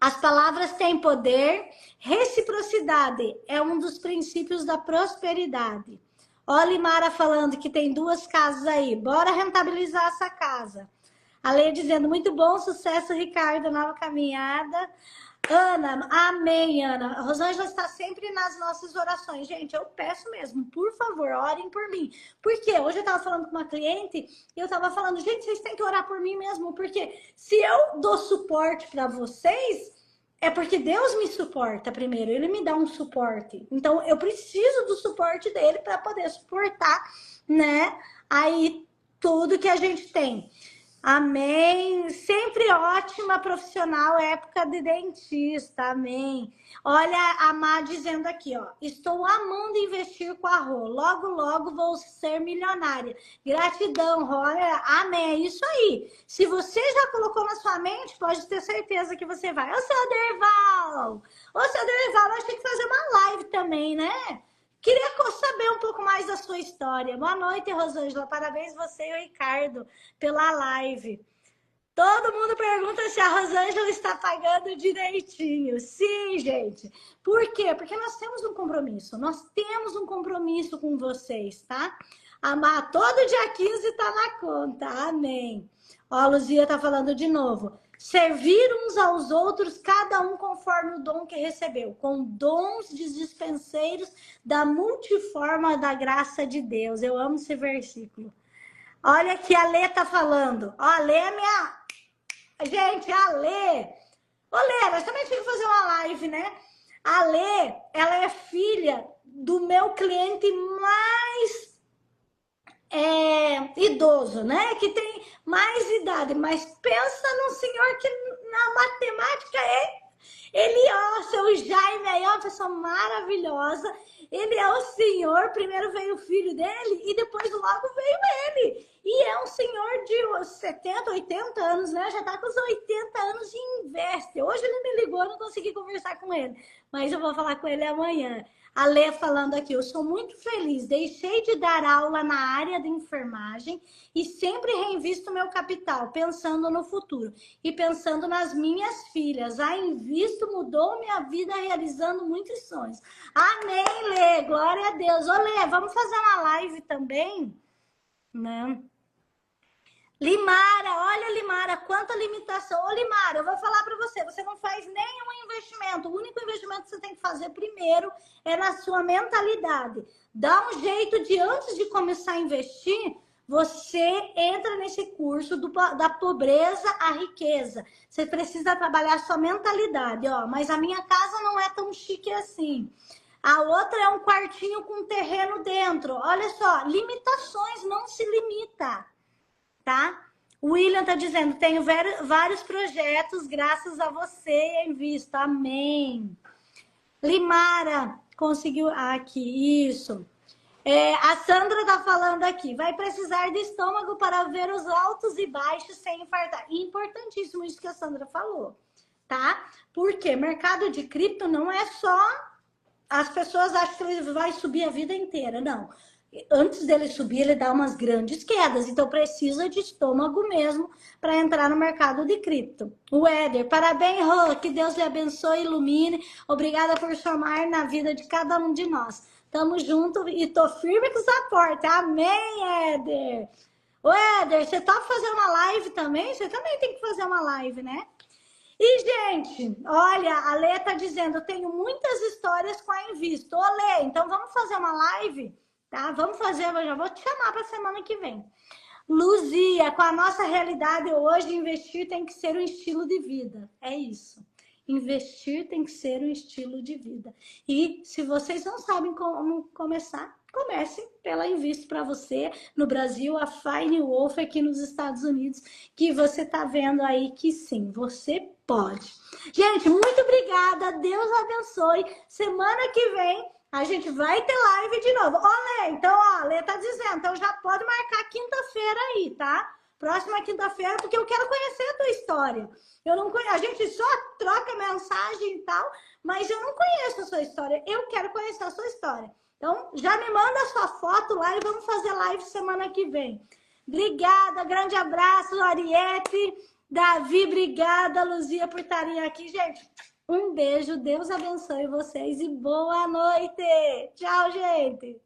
As palavras têm poder. Reciprocidade é um dos princípios da prosperidade. Olha, Limara falando que tem 2 casas aí. Bora rentabilizar essa casa. A Leia dizendo, muito bom, sucesso, Ricardo, nova caminhada. Ana, amém, Ana. A Rosângela está sempre nas nossas orações. Gente, eu peço mesmo, por favor, orem por mim. Porque hoje eu estava falando com uma cliente e eu estava falando, gente, vocês têm que orar por mim mesmo, porque se eu dou suporte para vocês, é porque Deus me suporta primeiro, Ele me dá um suporte. Então, eu preciso do suporte dele para poder suportar, né, aí tudo que a gente tem. Amém. Sempre ótima profissional, época de dentista. Amém. Olha a Má dizendo aqui, ó. Estou amando investir com a Rô. Logo, logo vou ser milionária. Gratidão, Rô. Olha, amém. É isso aí. Se você já colocou na sua mente, pode ter certeza que você vai. Ô, seu Derval! Ô, seu Derval, nós temos que fazer uma live também, né? Queria saber um pouco mais da sua história. Boa noite, Rosângela. Parabéns você e o Ricardo pela live. Todo mundo pergunta se a Rosângela está pagando direitinho. Sim, gente. Por quê? Porque nós temos um compromisso. Nós temos um compromisso com vocês, tá? Amar todo dia 15 tá na conta. Amém. Ó, a Luzia tá falando de novo. Servir uns aos outros, cada um conforme o dom que recebeu, com dons de dispenseiros da multiforma da graça de Deus. Eu amo esse versículo. Olha que a Lê tá falando. Ó, a Lê é minha... Gente, a Lê... Ô, Lê, nós também temos que fazer uma live, né? A Lê, ela é filha do meu cliente mais idoso, né? Que tem mais idade, mas pensa num senhor que na matemática ele, ó, seu Jaime aí, ó, uma pessoa maravilhosa. Ele é o senhor, primeiro veio o filho dele e depois logo veio ele. E é um senhor de 70, 80 anos, né? Já tá com os 80 anos e investe. Hoje ele me ligou, eu não consegui conversar com ele, mas eu vou falar com ele amanhã. A Lê falando aqui, eu sou muito feliz, deixei de dar aula na área de enfermagem e sempre reinvisto meu capital, pensando no futuro e pensando nas minhas filhas. A Invisto mudou minha vida, realizando muitos sonhos. Amém, Lê, glória a Deus. Ô, Lê, vamos fazer uma live também, né? Limara, olha, Limara, quanta limitação. Ô, Limara, eu vou falar para você, você não faz nenhum investimento. O único investimento que você tem que fazer primeiro é na sua mentalidade. Dá um jeito de, antes de começar a investir, você entra nesse curso da pobreza à riqueza. Você precisa trabalhar sua mentalidade, ó. Mas a minha casa não é tão chique assim. A outra é um quartinho com terreno dentro. Olha só, limitações, não se limita. Tá? O William tá dizendo, tenho vários projetos, graças a você em vista. Amém. Limara, conseguiu aqui, isso. A Sandra tá falando aqui, vai precisar de estômago para ver os altos e baixos sem infartar. Importantíssimo isso que a Sandra falou, tá? Porque mercado de cripto não é só... As pessoas acham que ele vai subir a vida inteira, não. Antes dele subir, ele dá umas grandes quedas. Então, precisa de estômago mesmo para entrar no mercado de cripto. O Éder, parabéns, Rô. Que Deus lhe abençoe e ilumine. Obrigada por somar na vida de cada um de nós. Tamo junto e tô firme com essa porta. Amém, Éder. Ô, Éder, você tá fazendo uma live também? Você também tem que fazer uma live, né? E, gente, olha, a Lê tá dizendo, eu tenho muitas histórias com a Invisto. Ô, Lê, então vamos fazer uma live? Tá? Vamos fazer, eu já vou te chamar para semana que vem. Luzia, com a nossa realidade hoje, investir tem que ser um estilo de vida. É isso. Investir tem que ser um estilo de vida. E se vocês não sabem como começar, comece pela Invisto para você no Brasil, a Fine Wolf aqui nos Estados Unidos, que você tá vendo aí que sim, você pode. Gente, muito obrigada, Deus abençoe. Semana que vem a gente vai ter live de novo. Ó, Lê, então, ó, a Lê tá dizendo, então já pode marcar quinta-feira aí, tá? Próxima quinta-feira, porque eu quero conhecer a tua história. Eu não conheço, a gente só troca mensagem e tal, mas eu não conheço a sua história. Eu quero conhecer a sua história. Então, já me manda a sua foto lá e vamos fazer live semana que vem. Obrigada, grande abraço, Ariete, Davi, obrigada, Luzia, por estarem aqui, gente. Um beijo, Deus abençoe vocês e boa noite. Tchau, gente.